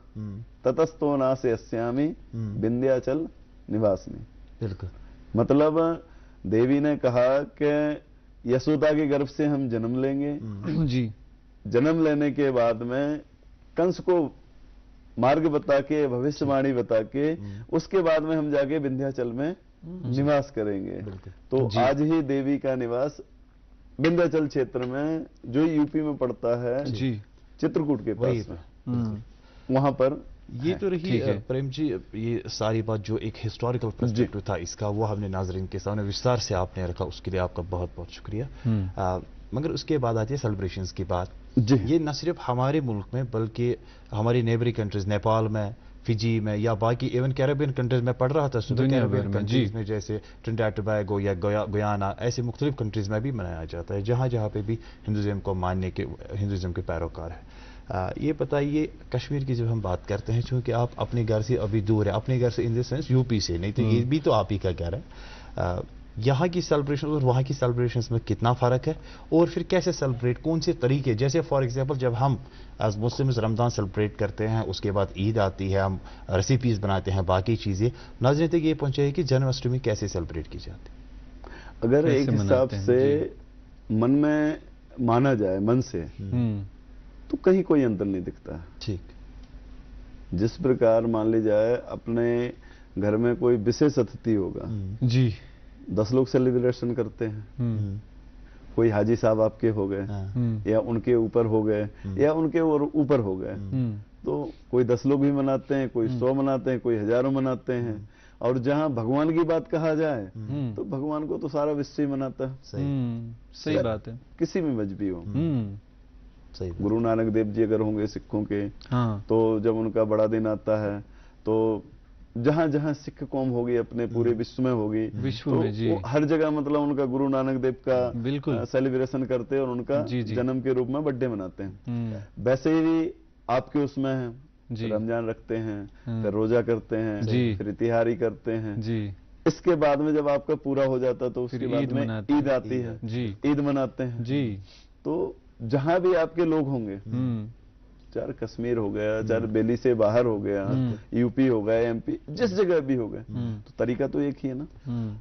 ततस्तो नासे अस्यामी विंध्याचल निवासनी। बिल्कुल। मतलब देवी ने कहा कि यशोदा के गर्भ से हम जन्म लेंगे जी। जन्म लेने के बाद में कंस को मार्ग बता के, भविष्यवाणी बता के, उसके बाद में हम जाके विंध्याचल में निवास करेंगे। तो आज ही देवी का निवास विंध्याचल क्षेत्र में, जो यूपी में पड़ता है, जी, चित्रकूट के पास में, वहां पर ये तो रही प्रेम जी ये सारी बात जो एक हिस्टोरिकल पर्सपेक्टिव था इसका, वो हमने नाजरीन के सामने विस्तार से आपने रखा, उसके लिए आपका बहुत बहुत शुक्रिया। मगर उसके बाद आती है सेलिब्रेशंस की बात। ये न सिर्फ हमारे मुल्क में बल्कि हमारी नेबरी कंट्रीज, नेपाल में, फिजी में, या बाकी इवन कैरेबियन कंट्रीज में पढ़ रहा था सुबह, कैरेबियन कंट्रीज में जैसे ट्रिनिडाद टोबैगो या गुयाना, ऐसे मुख्तलिफ कंट्रीज में भी मनाया जाता है, जहाँ जहाँ पे भी हिंदुज़म को मानने के, हिंदुज़म के पैरोकार है। ये बताइए, कश्मीर की जब हम बात करते हैं, चूंकि आप अपने घर से अभी दूर है, अपने घर से इन द सेंस यूपी से, नहीं तो ये भी तो आप ही का घर है, यहाँ की सेलिब्रेशन और वहाँ की सेलिब्रेशंस में कितना फ़र्क है, और फिर कैसे सेलिब्रेट, कौन से तरीके, जैसे फॉर एग्जांपल जब हम एज मुस्लिम्स रमज़ान सेलिब्रेट करते हैं, उसके बाद ईद आती है, हम रेसिपीज़ बनाते हैं, बाकी चीज़ें, नाज़रीन तक ये पहुँचाइए कि जन्माष्टमी कैसे सेलिब्रेट की जाती है। अगर एक हिसाब से मन में माना जाए, मन से, तो कहीं कोई अंतर नहीं दिखता। ठीक। जिस प्रकार मान ली जाए अपने घर में कोई विशेष अतिथि होगा जी, 10 लोग सेलिब्रेशन करते हैं, कोई हाजी साहब आपके हो गए, या उनके ऊपर हो गए, या उनके और ऊपर हो गए, तो कोई 10 लोग भी मनाते हैं, कोई 100 मनाते हैं, कोई हजारों मनाते हैं। और जहां भगवान की बात कहा जाए तो भगवान को तो सारा विश्व ही मनाता है। सही बात है, किसी भी मजहबी हो। सही। गुरु नानक देव जी अगर होंगे सिखों के, तो जब उनका बड़ा दिन आता है, तो जहां जहां सिख कौम होगी अपने पूरे विश्व में होगी, विश्व तो में जी, हर जगह मतलब उनका गुरु नानक देव का बिल्कुल सेलिब्रेशन करते हैं और उनका जन्म के रूप में बर्थडे मनाते हैं। वैसे ही आपके उसमें है, रमजान रखते हैं, फिर रोजा करते हैं, फिर इतिहारी करते हैं जी। इसके बाद में जब आपका पूरा हो जाता है तो उसके बाद में ईद आती है जी, ईद मनाते हैं जी। तो जहां भी आपके लोग होंगे, चाहे कश्मीर हो गया, चाहे दिल्ली से बाहर हो गया, यूपी हो गया, एमपी, जिस जगह भी हो गए, तो तरीका तो एक ही है ना।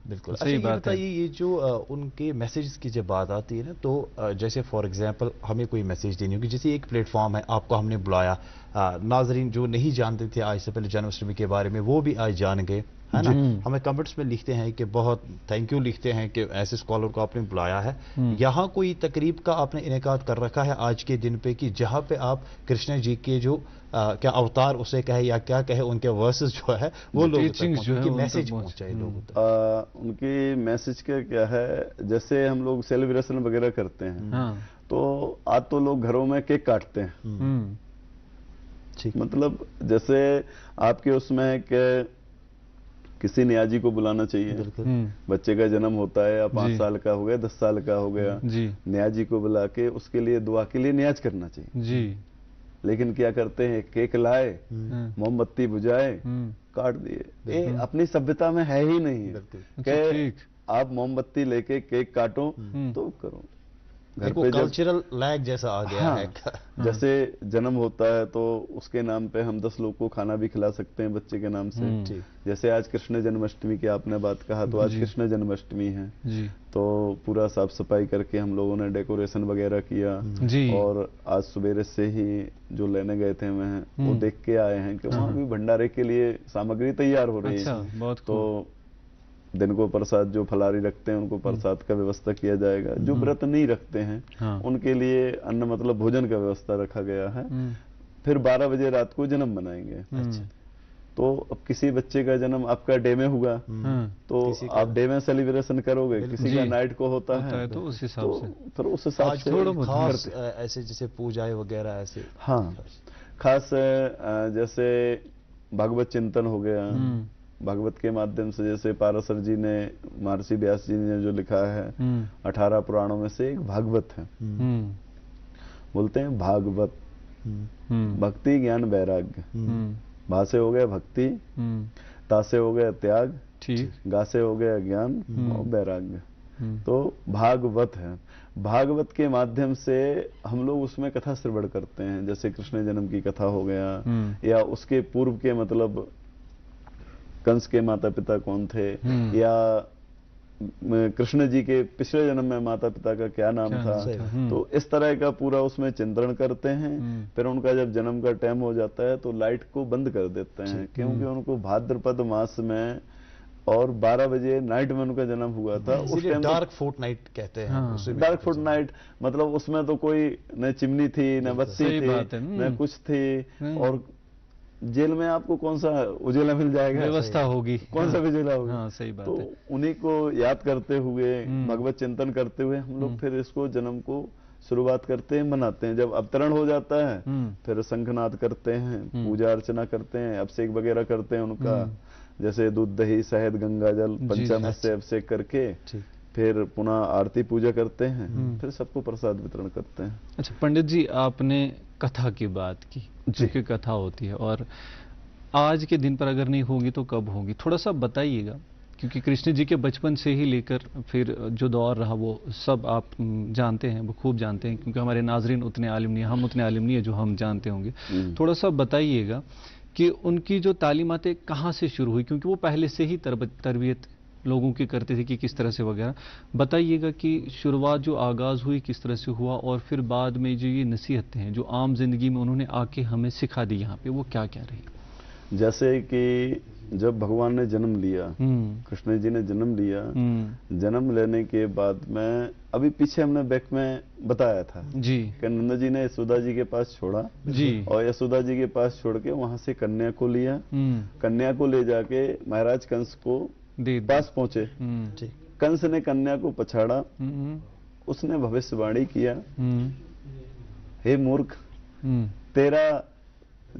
बिल्कुल सही बात है। ये जो उनके मैसेज की जब बात आती है ना, तो जैसे फॉर एग्जांपल हमें कोई मैसेज देनी होगी, जैसे एक प्लेटफॉर्म है, आपको हमने बुलाया, नाजरीन जो नहीं जानते थे आज से पहले जन्माष्टमी के बारे में, वो भी आज जान गए, है ना। हमें कमेंट्स में लिखते हैं कि बहुत थैंक यू लिखते हैं कि ऐसे स्कॉलर को आपने बुलाया है। यहाँ कोई तकरीब का आपने इनेकाद कर रखा है आज के दिन पे, कि जहाँ पे आप कृष्ण जी के जो क्या अवतार उसे कहे या क्या कहे, उनके वर्सेस जो है वो लोग उनकी मैसेज पहुंचाए लोगों तक। उनकी मैसेज का क्या है, जैसे हम लोग सेलिब्रेशन वगैरह करते हैं, तो आज तो लोग घरों में केक काटते हैं, मतलब जैसे आपके उसमें के किसी न्याजी को बुलाना चाहिए, बच्चे का जन्म होता है, या 5 साल का हो गया, 10 साल का हो गया, न्याजी को बुला के उसके लिए दुआ के लिए न्याज करना चाहिए जी। लेकिन क्या करते हैं, केक लाए, मोमबत्ती बुझाए, काट दिए। अपनी सभ्यता में है ही नहीं कि आप मोमबत्ती लेके केक काटो तो करो। घर पे कल्चरल लैग जैसा आ गया है। जैसे जन्म होता है तो उसके नाम पे हम 10 लोग को खाना भी खिला सकते हैं बच्चे के नाम से। जैसे आज कृष्ण जन्माष्टमी की आपने बात कहा, तो आज कृष्ण जन्माष्टमी है, तो पूरा साफ सफाई करके हम लोगों ने डेकोरेशन वगैरह किया, और आज सवेरे से ही जो लेने गए थे मैं वो देख के आए हैं कि वहाँ भी भंडारे के लिए सामग्री तैयार हो रही है। तो दिन को प्रसाद जो फलारी रखते हैं उनको प्रसाद का व्यवस्था किया जाएगा, जो व्रत नहीं रखते हैं उनके लिए अन्न मतलब भोजन का व्यवस्था रखा गया है। फिर 12 बजे रात को जन्म मनाएंगे। तो अब किसी बच्चे का जन्म आपका डे में हुआ तो आप डे में सेलिब्रेशन करोगे, किसी का नाइट को होता है तो उस हिसाब से फिर उस हिसाब से खास ऐसे जैसे पूजाएं वगैरह ऐसे। हाँ, खास जैसे भागवत चिंतन हो गया, भागवत के माध्यम से, जैसे पाराशर जी ने, महर्षि व्यास जी ने जो लिखा है 18 पुराणों में से एक भागवत है। बोलते हैं भागवत, भक्ति ज्ञान वैराग्य। भा से हो गया भक्ति, ता से हो गया त्याग, गा से हो गया ज्ञान और वैराग्य। तो भागवत है। भागवत के माध्यम से हम लोग उसमें कथा श्रवण करते हैं, जैसे कृष्ण जन्म की कथा हो गया, या उसके पूर्व के मतलब कंस के माता पिता कौन थे, या कृष्ण जी के पिछले जन्म में माता पिता का क्या नाम था। तो इस तरह का पूरा उसमें चिंतन करते हैं। फिर उनका जब जन्म का टाइम हो जाता है तो लाइट को बंद कर देते हैं, क्योंकि उनको भाद्रपद मास में और 12 बजे नाइट में उनका जन्म हुआ था। उस टाइम डार्क फोर्टनाइट कहते हैं। डार्क फोर्टनाइट मतलब उसमें तो कोई न चिमनी थी, न बत्ती थी, न कुछ थी, और जेल में आपको कौन सा उजेला मिल जाएगा, व्यवस्था होगी, कौन सा उजेला होगी। हाँ, सही बात तो है। उन्हीं को याद करते हुए, भगवत चिंतन करते हुए हम लोग फिर इसको जन्म को शुरुआत करते हैं, मनाते हैं। जब अवतरण हो जाता है फिर शंखनाद करते हैं, पूजा अर्चना करते हैं, अभिषेक वगैरह करते हैं उनका, जैसे दूध दही शहद गंगा जल पंचामृत से अभिषेक करके फिर पुनः आरती पूजा करते हैं, फिर सबको प्रसाद वितरण करते हैं। अच्छा पंडित जी, आपने कथा की बात की, जो कि कथा होती है और आज के दिन पर अगर नहीं होगी तो कब होगी, थोड़ा सा बताइएगा, क्योंकि कृष्ण जी के बचपन से ही लेकर फिर जो दौर रहा वो सब आप जानते हैं, वो खूब जानते हैं, क्योंकि हमारे नाजरीन उतने आलिम नहीं है, हम उतने आलिम नहीं है जो हम जानते होंगे। थोड़ा सा बताइएगा कि उनकी जो तालीमातें कहाँ से शुरू हुई, क्योंकि वो पहले से ही तरबियत लोगों की करते थे कि किस तरह से वगैरह। बताइएगा कि शुरुआत जो आगाज़ हुई किस तरह से हुआ, और फिर बाद में जो ये नसीहतें हैं जो आम जिंदगी में उन्होंने आके हमें सिखा दी यहाँ पे, वो क्या क्या रही। जैसे कि जब भगवान ने जन्म लिया, कृष्ण जी ने जन्म लिया, जन्म लेने के बाद में अभी पीछे हमने बैक में बताया था जी कि नंद जी ने यशोदा जी के पास छोड़ा जी, और यशोदा जी के पास छोड़ के वहां से कन्या को लिया, कन्या को ले जाके महाराज कंस को पास पहुंचे। कंस ने कन्या को पछाड़ा, उसने भविष्यवाणी किया, हे मूर्ख, तेरा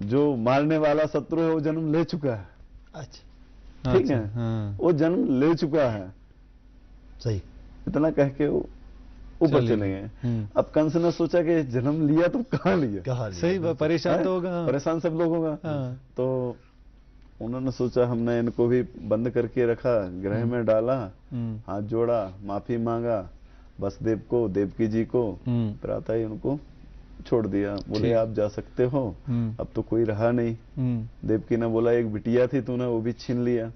जो मारने वाला शत्रु है वो जन्म ले चुका है। अच्छा, ठीक है, वो जन्म ले चुका है। सही, इतना कह के वो ऊपर चले गए। अब कंस ने सोचा कि जन्म लिया तो कहाँ लिया, सही बात, परेशान तो होगा, परेशान सब लोग होगा। तो उन्होंने सोचा हमने इनको भी बंद करके रखा, गृह में डाला, हाथ जोड़ा, माफी मांगा वसुदेव को, देवकी जी को, फिर आता ही उनको छोड़ दिया। बोले आप जा सकते हो, अब तो कोई रहा नहीं। देवकी ने बोला एक बिटिया थी तूने वो भी छीन लिया,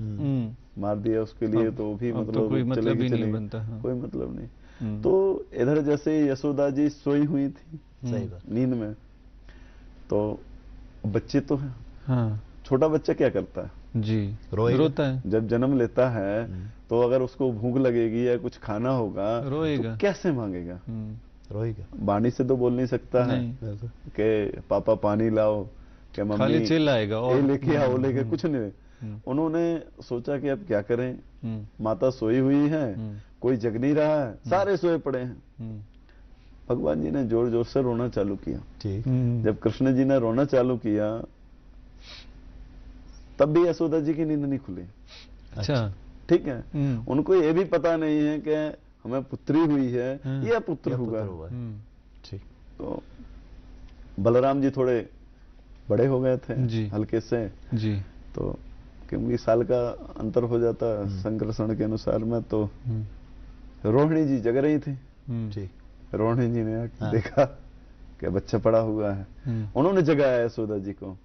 मार दिया उसके लिए, तो वो भी मतलब कोई मतलब ही नहीं बनता, कोई मतलब नहीं। तो इधर जैसे यशोदा जी सोई हुई थी नींद में, तो बच्चे तो है, छोटा बच्चा क्या करता है जी, रोता है। जब जन्म लेता है तो अगर उसको भूख लगेगी या कुछ खाना होगा रोएगा, तो कैसे मांगेगा, रोएगा, वाणी से तो बोल नहीं सकता है कि पापा पानी लाओ, कि मम्मी चिल्लाएगा और लेके आओ, लेके कुछ नहीं। उन्होंने सोचा कि अब क्या करें, माता सोई हुई है, कोई जग नहीं रहा है, सारे सोए पड़े हैं। भगवान जी ने जोर जोर से रोना चालू किया। जब कृष्ण जी ने रोना चालू किया तब भी यशोदा जी की नींद नहीं खुली। अच्छा, ठीक है, उनको ये भी पता नहीं है कि हमें पुत्री हुई है या पुत्र हुआ। ठीक, तो बलराम जी थोड़े बड़े हो गए थे जी, हल्के से जी, तो क्योंकि साल का अंतर हो जाता है संकर्षण के अनुसार में, तो रोहिणी जी जग रही थी। रोहिणी जी ने देखा कि बच्चा पड़ा हुआ है, उन्होंने जगाया यशोदा जी को,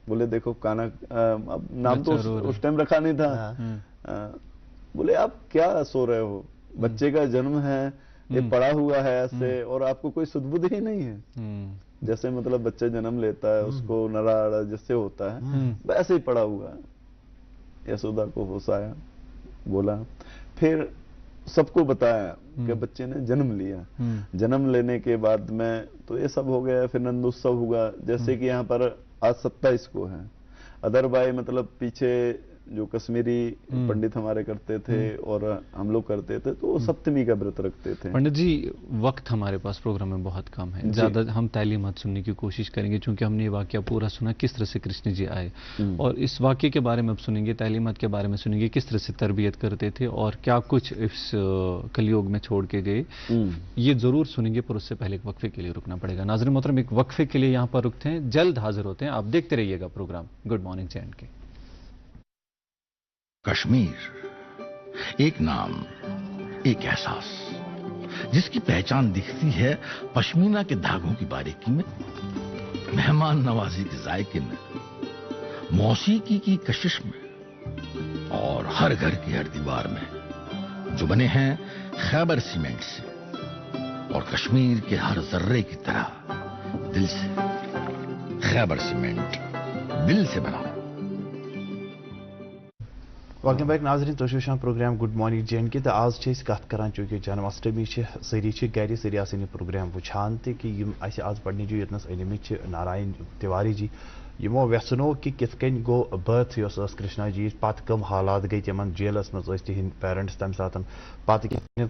बोले देखो काना, अब नाम तो उस टाइम रखा नहीं था, बोले आप क्या सो रहे हो, बच्चे का जन्म है, ये पड़ा हुआ है ऐसे, और आपको कोई सुध-बुध ही नहीं है। जैसे मतलब बच्चा जन्म लेता है उसको नड़ा जैसे होता है वैसे ही पड़ा हुआ है। यशोदा को होश आया, बोला, फिर सबको बताया कि बच्चे ने जन्म लिया। जन्म लेने के बाद में तो ये सब हो गया, फिर नंदोत्सव हुआ, जैसे कि यहाँ पर आज 27 को है, अदरवाइज मतलब पीछे जो कश्मीरी पंडित हमारे करते थे और हम लोग करते थे तो सप्तमी का व्रत रखते थे। पंडित जी वक्त हमारे पास प्रोग्राम में बहुत कम है, ज्यादा हम तालीमात सुनने की कोशिश करेंगे, क्योंकि हमने ये वाकया पूरा सुना किस तरह से कृष्ण जी आए, और इस वाकये के बारे में अब सुनेंगे, तालीमात के बारे में सुनेंगे, किस तरह से तरबियत करते थे और क्या कुछ इस कलयुग में छोड़ के गए, ये जरूर सुनेंगे। पर उससे पहले एक वक्फे के लिए रुकना पड़ेगा। नाज़रीन मोहतरम, एक वक्फे के लिए यहाँ पर रुकते हैं, जल्द हाजिर होते हैं। आप देखते रहिएगा programme good morning J&K। Kashmir एक नाम, एक एहसास, जिसकी पहचान दिखती है पश्मीना के धागों की बारीकी में, मेहमान नवाजी के जायके में, मौसीकी की कशिश में, और हर घर की हर दीवार में जो बने हैं खैबर सीमेंट से और कश्मीर के हर जर्रे की तरह दिल से। खैबर सीमेंट, दिल से बना। वेलकम बैक नाज़रीन, तो वुचान प्रोग्राम गुड मॉर्निंग JNK तो आज कत करान चूंकि जन्माष्टमी सारी गर सारी आसान प्रोग्राम वुचान कि आज पढ़ने जो यतनस अनिमित नारायण तिवारी जी यमो व्यसनो कि कितकन गो बर्थ कृष्णा जी पत कम हालात गई तिमन जेलस मज तिहद पेरेंट्स तम सात पत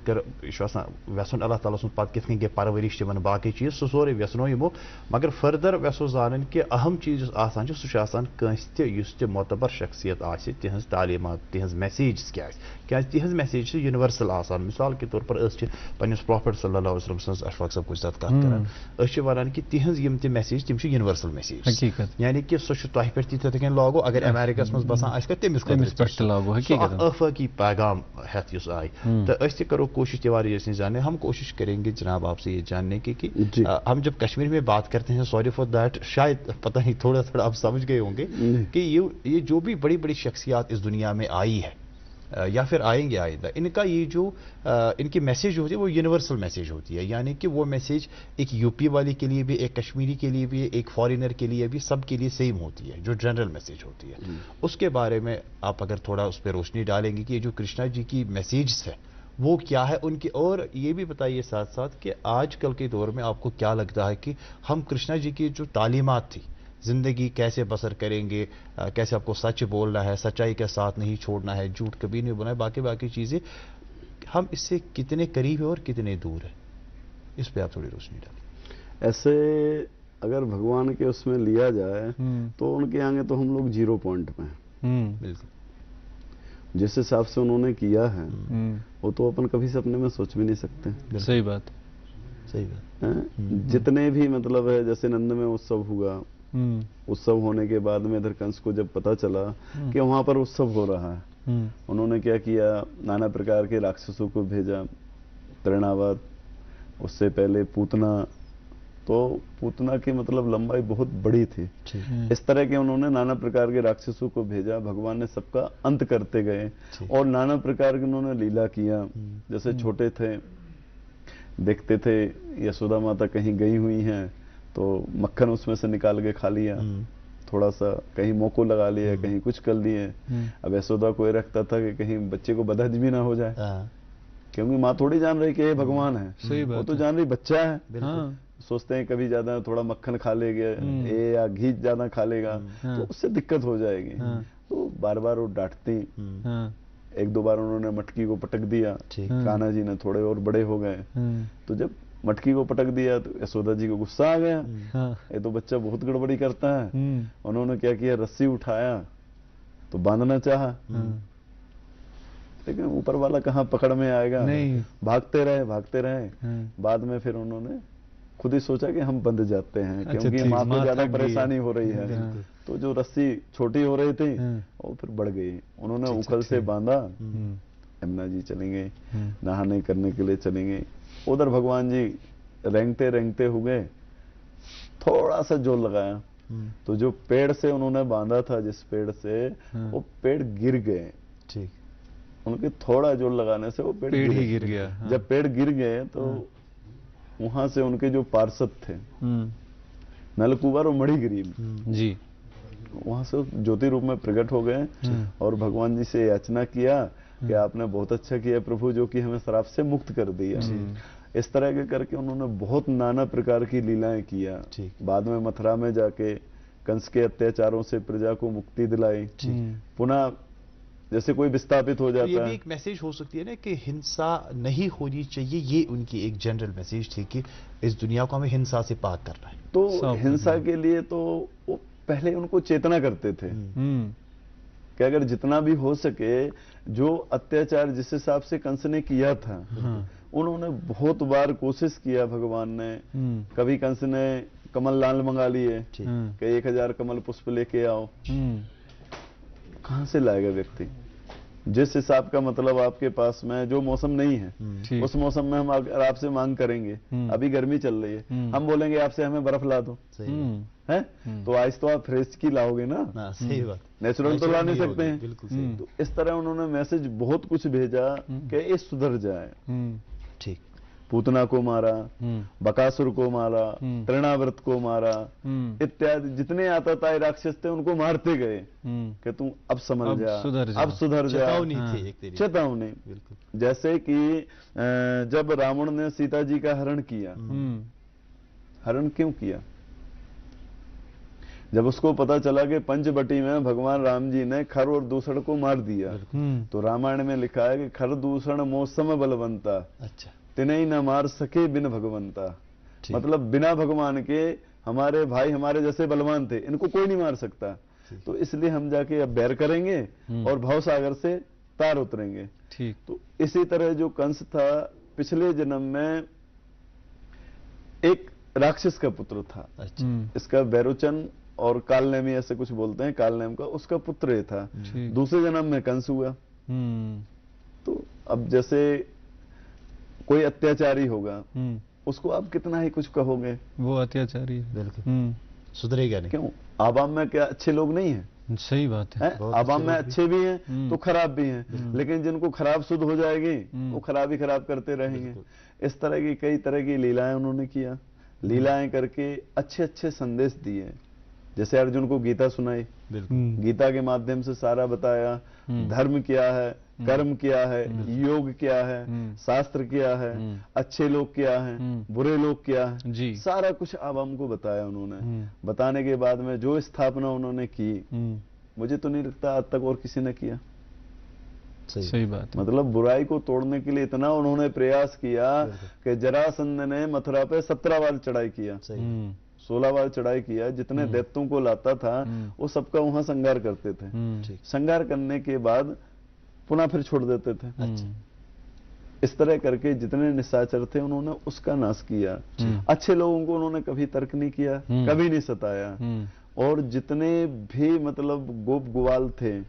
कर व्यसन अल्लाह ताला सुन पत कितकन गई परवरिश तिमन बाकी चीज सो सोरे व्यसनो यमो मगर फर्दर व्यसो जान कि अहम चीज आसान सह मोतबर शख्सियत आस तिहज तालीमात तिहज मैसेज क्या तिहज मैसेज यूनिवर्सल आसान मिसाल के तौर पर पन्निस प्रॉफिट सल्लल्लाहु अलैहि वसल्लम सज अशफाक सब कुछ कत कर वन कि तिहज यम ते मैसेज तिम यूनिवर्सल मैसेज यानी कि सह तह पे तिथे लागू अगर अमेरिका मज बसान तमिस लागू आफाकी पैगाम हेत आय तो करो कोशिश तिवारी जैसे जानने। हम कोशिश करेंगे जनाब आपसे ये जानने की कि हम जब कश्मीर में बात करते हैं, सॉरी फॉर दैट, शायद पता नहीं थोड़ा थोड़ा आप समझ गए होंगे कि ये जो भी बड़ी बड़ी शख्सियात इस दुनिया में आई है या फिर आएंगे आइंदा, इनका ये जो इनकी मैसेज होती है वो यूनिवर्सल मैसेज होती है। यानी कि वो मैसेज एक यूपी वाले के लिए भी, एक कश्मीरी के लिए भी, एक फॉरेनर के लिए भी, सब के लिए सेम होती है, जो जनरल मैसेज होती है। उसके बारे में आप अगर थोड़ा उस पर रोशनी डालेंगे कि ये जो कृष्णा जी की मैसेज है वो क्या है उनकी, और ये भी बताइए साथ साथ कि आजकल के दौर में आपको क्या लगता है कि हम कृष्णा जी की जो तालीमात थी, जिंदगी कैसे बसर करेंगे, कैसे आपको सच बोलना है, सच्चाई के साथ नहीं छोड़ना है, झूठ कभी नहीं बोलना है, बाकी बाकी चीजें, हम इससे कितने करीब है और कितने दूर है, इस पे आप थोड़ी रोशनी डालें। ऐसे अगर भगवान के उसमें लिया जाए तो उनके आगे तो हम लोग 0 पॉइंट पे हैं। बिल्कुल जिस हिसाब से उन्होंने किया है वो तो अपन कभी सपने में सोच भी नहीं सकते। सही बात, सही बात। जितने भी मतलब है, जैसे नंद में उत्सव हुआ, उत्सव होने के बाद में इधर कंस को जब पता चला कि वहां पर उत्सव हो रहा है, उन्होंने क्या किया, नाना प्रकार के राक्षसों को भेजा, तृणावत, उससे पहले पूतना, तो पूतना की मतलब लंबाई बहुत बड़ी थी। इस तरह के उन्होंने नाना प्रकार के राक्षसों को भेजा, भगवान ने सबका अंत करते गए और नाना प्रकार के उन्होंने लीला किया। जैसे छोटे थे, देखते थे यशोदा माता कहीं गई हुई हैं तो मक्खन उसमें से निकाल के खा लिया, थोड़ा सा कहीं मोको लगा लिया, कहीं कुछ कर लिए। अब यशोदा को ये रखता था कि कहीं बच्चे को बदहज भी ना हो जाए, क्योंकि माँ थोड़ी जान रही कि ये भगवान है, वो तो जान रही बच्चा है। सोचते हैं कभी ज्यादा थोड़ा मक्खन खा लेगा या घी ज्यादा खा लेगा तो उससे दिक्कत हो जाएगी, तो बार बार वो डांटती। 1-2 बार उन्होंने मटकी को पटक दिया, कान्हा जी ने थोड़े और बड़े हो गए, तो जब मटकी को पटक दिया तो यशोदा जी को गुस्सा आ गया, ये तो बच्चा बहुत गड़बड़ी करता है। उन्होंने क्या किया, रस्सी उठाया तो बांधना चाहा, लेकिन ऊपर वाला कहाँ पकड़ में आएगा, भागते रहे। बाद में फिर उन्होंने खुद ही सोचा कि हम बंध जाते हैं, क्योंकि माँ को ज्यादा परेशानी हो रही है, तो जो रस्सी छोटी हो रही थी वो फिर बढ़ गई। उन्होंने उखल से बांधा, यमुना जी चली गई, नहाने करने के लिए चली गई। उधर भगवान जी रेंगते रेंगते हुए थोड़ा सा जोर लगाया तो जो पेड़ से उन्होंने बांधा था, जिस पेड़ से, वो पेड़ गिर गए। ठीक, उनके थोड़ा जोर लगाने से वो पेड़ ही गिर गया। जब पेड़ गिर गए तो वहां से उनके जो पार्षद थे, नलकुबर और मणिग्रीव जी, वहां से ज्योति रूप में प्रकट हो गए और भगवान जी से याचना किया कि आपने बहुत अच्छा किया प्रभु, जो कि हमें श्राप से मुक्त कर दिया। इस तरह के करके उन्होंने बहुत नाना प्रकार की लीलाएं किया। बाद में मथुरा में जाके कंस के अत्याचारों से प्रजा को मुक्ति दिलाई। पुनः जैसे कोई विस्थापित हो जाता है, ये भी एक मैसेज हो सकती है ना कि हिंसा नहीं होनी चाहिए, ये उनकी एक जनरल मैसेज थी कि इस दुनिया को हमें हिंसा से पाक करना है। तो हिंसा के लिए तो वो पहले उनको चेतना करते थे कि अगर जितना भी हो सके, जो अत्याचार जिस हिसाब से कंस ने किया था, उन्होंने बहुत बार कोशिश किया। भगवान ने कभी कंस ने कमल लाल मंगा लिए कि 1000 कमल पुष्प लेके आओ, कहां से लाएगा व्यक्ति? जिस हिसाब का मतलब आपके पास में जो मौसम नहीं है, उस मौसम में हम अगर आपसे मांग करेंगे, अभी गर्मी चल रही है, हम बोलेंगे आपसे हमें बर्फ ला दो, है तो आज तो आप फ्रेश की लाओगे ना, सही बात, नेचुरल तो ला नहीं सकते हैं। बिल्कुल सही। तो इस तरह उन्होंने मैसेज बहुत कुछ भेजा कि ये सुधर जाए। ठीक, पूतना को मारा, बकासुर को मारा, तृणाव्रत को मारा, इत्यादि जितने आतताई राक्षस थे उनको मारते गए कि तू अब समझ जा, अब सुधर जा। चेतावनी थी एक तरीके, चेतावनी। बिल्कुल। जैसे कि जब रावण ने सीता जी का हरण किया, हरण क्यों किया? जब उसको पता चला कि पंचवटी में भगवान राम जी ने खर और दूषण को मार दिया, तो रामायण में लिखा है कि खर दूषण मौसम बलवंता, अच्छा, तिन्हें न मार सके बिन भगवंता। मतलब बिना भगवान के हमारे भाई हमारे जैसे बलवान थे, इनको कोई नहीं मार सकता, तो इसलिए हम जाके अब बैर करेंगे और भवसागर से तार उतरेंगे। ठीक। तो इसी तरह जो कंस था पिछले जन्म में एक राक्षस का पुत्र था। अच्छा। इसका बैरोचन और कालनेमी ऐसे कुछ बोलते हैं, कालनेम का उसका पुत्र ये था। दूसरे जन्म में कंस हुआ। तो अब जैसे कोई अत्याचारी होगा, उसको आप कितना ही कुछ कहोगे, वो अत्याचारी है, बिल्कुल सुधरेगा नहीं। क्यों? आवाम में क्या अच्छे लोग नहीं हैं? सही बात है। आवाम में अच्छे भी हैं तो खराब भी हैं, लेकिन जिनको खराब शुद्ध हो जाएगी वो खराब ही खराब करते रहेंगे। इस तरह की कई तरह की लीलाएं उन्होंने किया, लीलाएं करके अच्छे अच्छे संदेश दिए। जैसे अर्जुन को गीता सुनाई, गीता के माध्यम से सारा बताया, धर्म क्या है, कर्म क्या है, योग क्या है, शास्त्र क्या है, अच्छे लोग क्या हैं, बुरे लोग क्या हैं, जी। सारा कुछ आवाम को बताया उन्होंने। बताने के बाद में जो स्थापना उन्होंने की, मुझे तो नहीं लगता आज तक और किसी ने किया। सही बात है। मतलब बुराई को तोड़ने के लिए इतना उन्होंने प्रयास किया कि जरासंध ने मथुरा पे 17 बार चढ़ाई किया, 16 बार चढ़ाई किया। जितने दैत्यों को लाता था वो सबका वहां संहार करते थे। संहार करने के बाद पुनः फिर छोड़ देते थे। इस तरह करके जितने निशाचर थे उन्होंने उसका नाश किया। अच्छे लोगों को उन्होंने कभी तर्क नहीं किया, कभी नहीं सताया। और जितने भी मतलब गोप गुवाल थे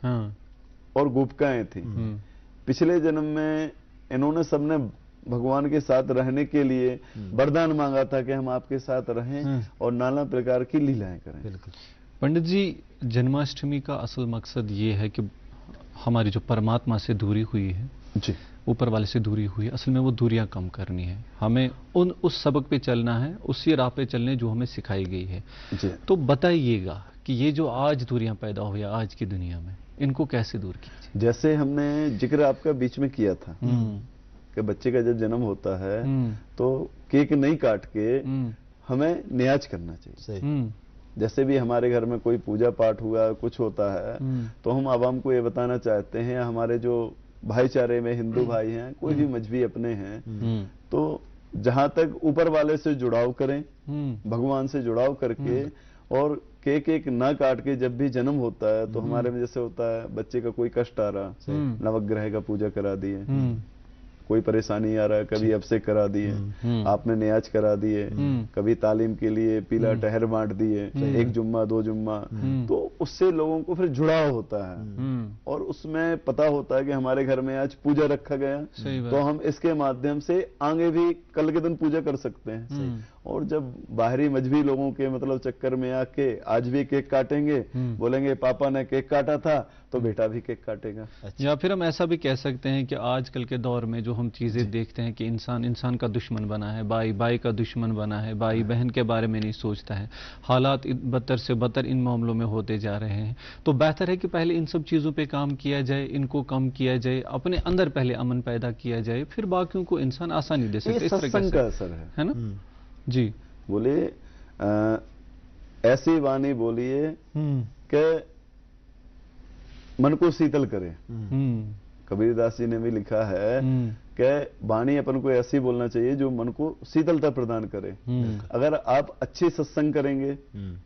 और गोपिकाएं थी, पिछले जन्म में इन्होंने सबने भगवान के साथ रहने के लिए वरदान मांगा था कि हम आपके साथ रहें और नाना प्रकार की लीलाएं करें। बिल्कुल। पंडित जी, जन्माष्टमी का असल मकसद ये है कि हमारी जो परमात्मा से दूरी हुई है, जी, ऊपर वाले से दूरी हुई है, असल में वो दूरियां कम करनी है। हमें उस सबक पे चलना है, उसी राह पे चलने जो हमें सिखाई गई है। जी। तो बताइएगा कि ये जो आज दूरियां पैदा हुई आज की दुनिया में, इनको कैसे दूर कीजिए? जैसे हमने जिक्र आपका बीच में किया था कि बच्चे का जब जन्म होता है तो केक नहीं काट के हमें नियाज करना चाहिए। जैसे भी हमारे घर में कोई पूजा पाठ हुआ, कुछ होता है, तो हम आवाम को ये बताना चाहते हैं, हमारे जो भाईचारे में हिंदू भाई हैं, कोई भी मजहबी अपने हैं, तो जहां तक ऊपर वाले से जुड़ाव करें, भगवान से जुड़ाव करके, और केक एक ना काट के जब भी जन्म होता है तो हमारे में जैसे होता है बच्चे का कोई कष्ट आ रहा, नवग्रह का पूजा करा दिए, कोई परेशानी आ रहा है, कभी अभिषेक करा दिए, आपने नियाज करा दिए, कभी तालीम के लिए पीला टहर बांट दिए, एक जुम्मा 2 जुम्मा, तो उससे लोगों को फिर जुड़ाव होता है और उसमें पता होता है कि हमारे घर में आज पूजा रखा गया, तो हम इसके माध्यम से आगे भी कल के दिन पूजा कर सकते हैं। और जब बाहरी मजहबी लोगों के मतलब चक्कर में आके आज भी केक काटेंगे, बोलेंगे पापा ने केक काटा था तो बेटा भी केक काटेगा। या फिर हम ऐसा भी कह सकते हैं कि आजकल के दौर में जो हम चीजें देखते हैं कि इंसान का दुश्मन बना है, भाई का दुश्मन बना है, भाई बहन के बारे में नहीं सोचता है, हालात बदतर से बदतर इन मामलों में होते जा रहे हैं। तो बेहतर है कि पहले इन सब चीजों पे काम किया जाए, इनको कम किया जाए, अपने अंदर पहले अमन पैदा किया जाए, फिर बाकियों को इंसान आसानी दे सकते। सत्संग का असर है ना जी। बोले ऐसी वाणी बोलिए कि मन को शीतल करे। कबीरदास जी ने भी लिखा है कि वाणी अपन को ऐसी बोलना चाहिए जो मन को शीतलता प्रदान करे। अगर आप अच्छे सत्संग करेंगे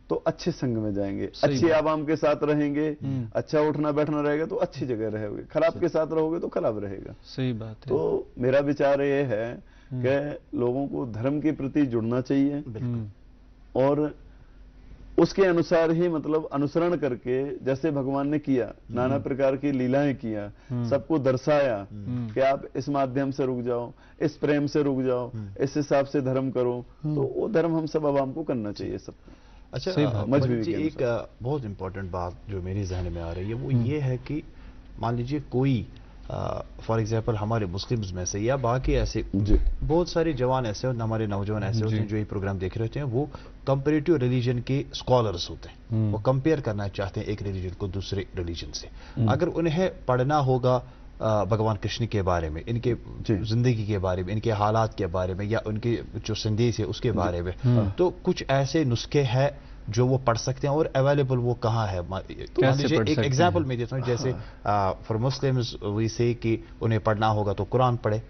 तो अच्छे संग में जाएंगे, अच्छी आवाम के साथ रहेंगे, अच्छा उठना बैठना रहेगा तो अच्छी जगह रहोगे, खराब के साथ रहोगे तो खराब रहेगा। सही बात है। तो मेरा विचार ये है कि लोगों को धर्म के प्रति जुड़ना चाहिए और उसके अनुसार ही मतलब अनुसरण करके, जैसे भगवान ने किया, नाना प्रकार की लीलाएं किया, सबको दर्शाया कि आप इस माध्यम से रुक जाओ, इस प्रेम से रुक जाओ, इस हिसाब से धर्म करो, तो वो धर्म हम सब आवाम को करना चाहिए सब। अच्छा, मुझे एक बहुत इंपॉर्टेंट बात जो मेरे जहन में आ रही है वो ये है कि मान लीजिए कोई फॉर एग्जाम्पल हमारे मुस्लिम्स में से या बाकी ऐसे बहुत सारे जवान ऐसे और हमारे नौजवान ऐसे होते हैं जो ये प्रोग्राम देख रहे होते हैं, वो कंपेरेटिव रिलीजन के स्कॉलर्स होते हैं, वो कंपेयर करना चाहते हैं एक रिलीजन को दूसरे रिलीजन से। अगर उन्हें पढ़ना होगा भगवान कृष्ण के बारे में, इनके जिंदगी के बारे में, इनके हालात के बारे में, या उनके जो संदेश है उसके बारे में, तो कुछ ऐसे नुस्खे हैं जो वो पढ़ सकते हैं और अवेलेबल वो कहाँ है? एक एग्जाम्पल मैं देता हूँ, जैसे फॉर मुस्लिम्स वी से कि उन्हें पढ़ना होगा तो कुरान पढ़े,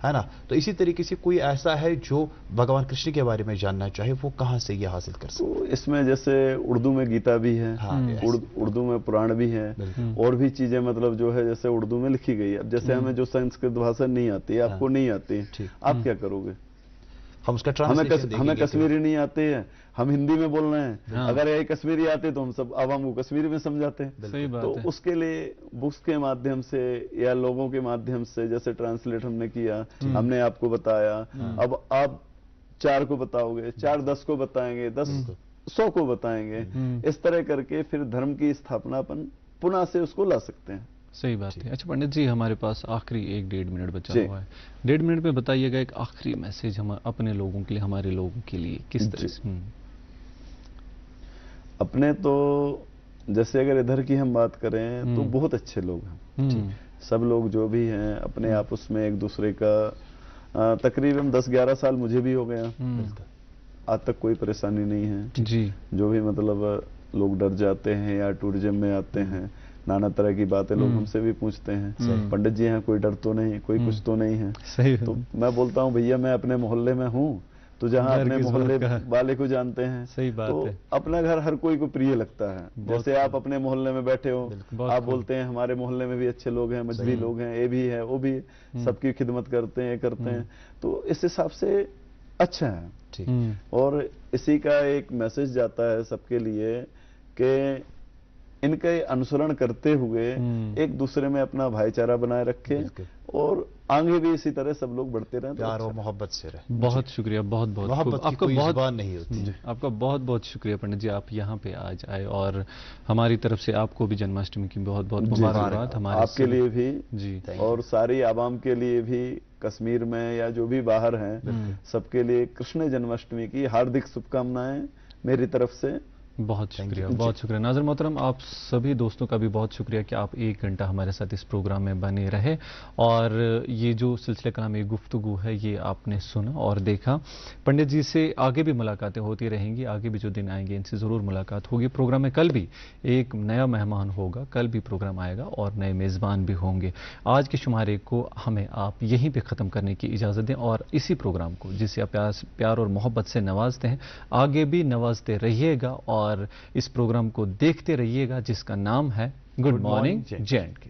है ना? तो इसी तरीके से कोई ऐसा है जो भगवान कृष्ण के बारे में जानना चाहे, वो कहाँ से ये हासिल कर सकते? तो इसमें जैसे उर्दू में गीता भी है, उर्दू में पुराण भी है, और भी चीजें मतलब जो है जैसे उर्दू में लिखी गई है। अब जैसे हमें जो संस्कृत भाषा नहीं आती है, आपको नहीं आती, आप क्या करोगे? हम उसका हमें कश्मीरी नहीं आते हैं, हम हिंदी में बोल रहे हैं, अगर यही कश्मीरी आते तो हम सब आवाम को कश्मीरी में समझाते हैं। सही बात तो है। उसके लिए बुक्स के माध्यम से या लोगों के माध्यम से जैसे ट्रांसलेट हमने किया, हमने आपको बताया, अब आप 4 को बताओगे, 4 10 को बताएंगे, 10 100 को बताएंगे, इस तरह करके फिर धर्म की स्थापना अपन पुनः से उसको ला सकते हैं। सही बात है। अच्छा पंडित जी, हमारे पास आखिरी 1-1.5 मिनट बचा हुआ है, 1.5 मिनट में बताइएगा एक आखिरी मैसेज हम अपने लोगों के लिए, हमारे लोगों के लिए किस तरह से? अपने तो जैसे अगर इधर की हम बात करें तो बहुत अच्छे लोग हैं, सब लोग जो भी हैं अपने आपस में एक दूसरे का तकरीबन 10-11 साल मुझे भी हो गया, आज तक कोई परेशानी नहीं है जी। जो भी मतलब लोग डर जाते हैं या टूरिज्म में आते हैं, नाना तरह की बातें लोग हमसे भी पूछते हैं, पंडित जी हैं कोई डर तो नहीं, कोई कुछ तो नहीं है? सही। तो मैं बोलता हूँ भैया मैं अपने मोहल्ले में हूँ, तो जहाँ अपने मोहल्ले वाले को जानते हैं, सही बात तो है। अपना घर हर कोई को प्रिय लगता है। जैसे आप अपने मोहल्ले में बैठे हो, आप बोलते हैं हमारे मोहल्ले में भी अच्छे लोग हैं, मजहबी लोग हैं, ये भी है वो भी, सबकी खिदमत करते हैं, तो इस हिसाब से अच्छा है। और इसी का एक मैसेज जाता है सबके लिए कि इनके अनुसरण करते हुए एक दूसरे में अपना भाईचारा बनाए रखें और आगे भी इसी तरह सब लोग बढ़ते रहें, प्यार और मोहब्बत से रहें। बहुत शुक्रिया, बहुत बहुत आपका बहुत नहीं होती। आपका बहुत बहुत शुक्रिया पंडित जी, आप यहाँ पे आज आए और हमारी तरफ से आपको भी जन्माष्टमी की बहुत बहुत मुबारकबाद। हमारे आपके लिए भी जी, और सारी आवाम के लिए भी, कश्मीर में या जो भी बाहर हैं सबके लिए कृष्ण जन्माष्टमी की हार्दिक शुभकामनाएं मेरी तरफ से। बहुत शुक्रिया, बहुत शुक्रिया। नाज़र मोहतरम, आप सभी दोस्तों का भी बहुत शुक्रिया कि आप 1 घंटा हमारे साथ इस प्रोग्राम में बने रहे और ये जो सिलसिले कलाम गुफ्तगू है ये आपने सुना और देखा। पंडित जी से आगे भी मुलाकातें होती रहेंगी, आगे भी जो दिन आएंगे इनसे ज़रूर मुलाकात होगी। प्रोग्राम में कल भी एक नया मेहमान होगा, कल भी प्रोग्राम आएगा और नए मेज़बान भी होंगे। आज के शुमारे को हमें आप यहीं पर ख़त्म करने की इजाज़त दें और इसी प्रोग्राम को जिसे आप प्यार और मोहब्बत से नवाजते हैं आगे भी नवाजते रहिएगा और इस प्रोग्राम को देखते रहिएगा जिसका नाम है गुड मॉर्निंग जे एंड के।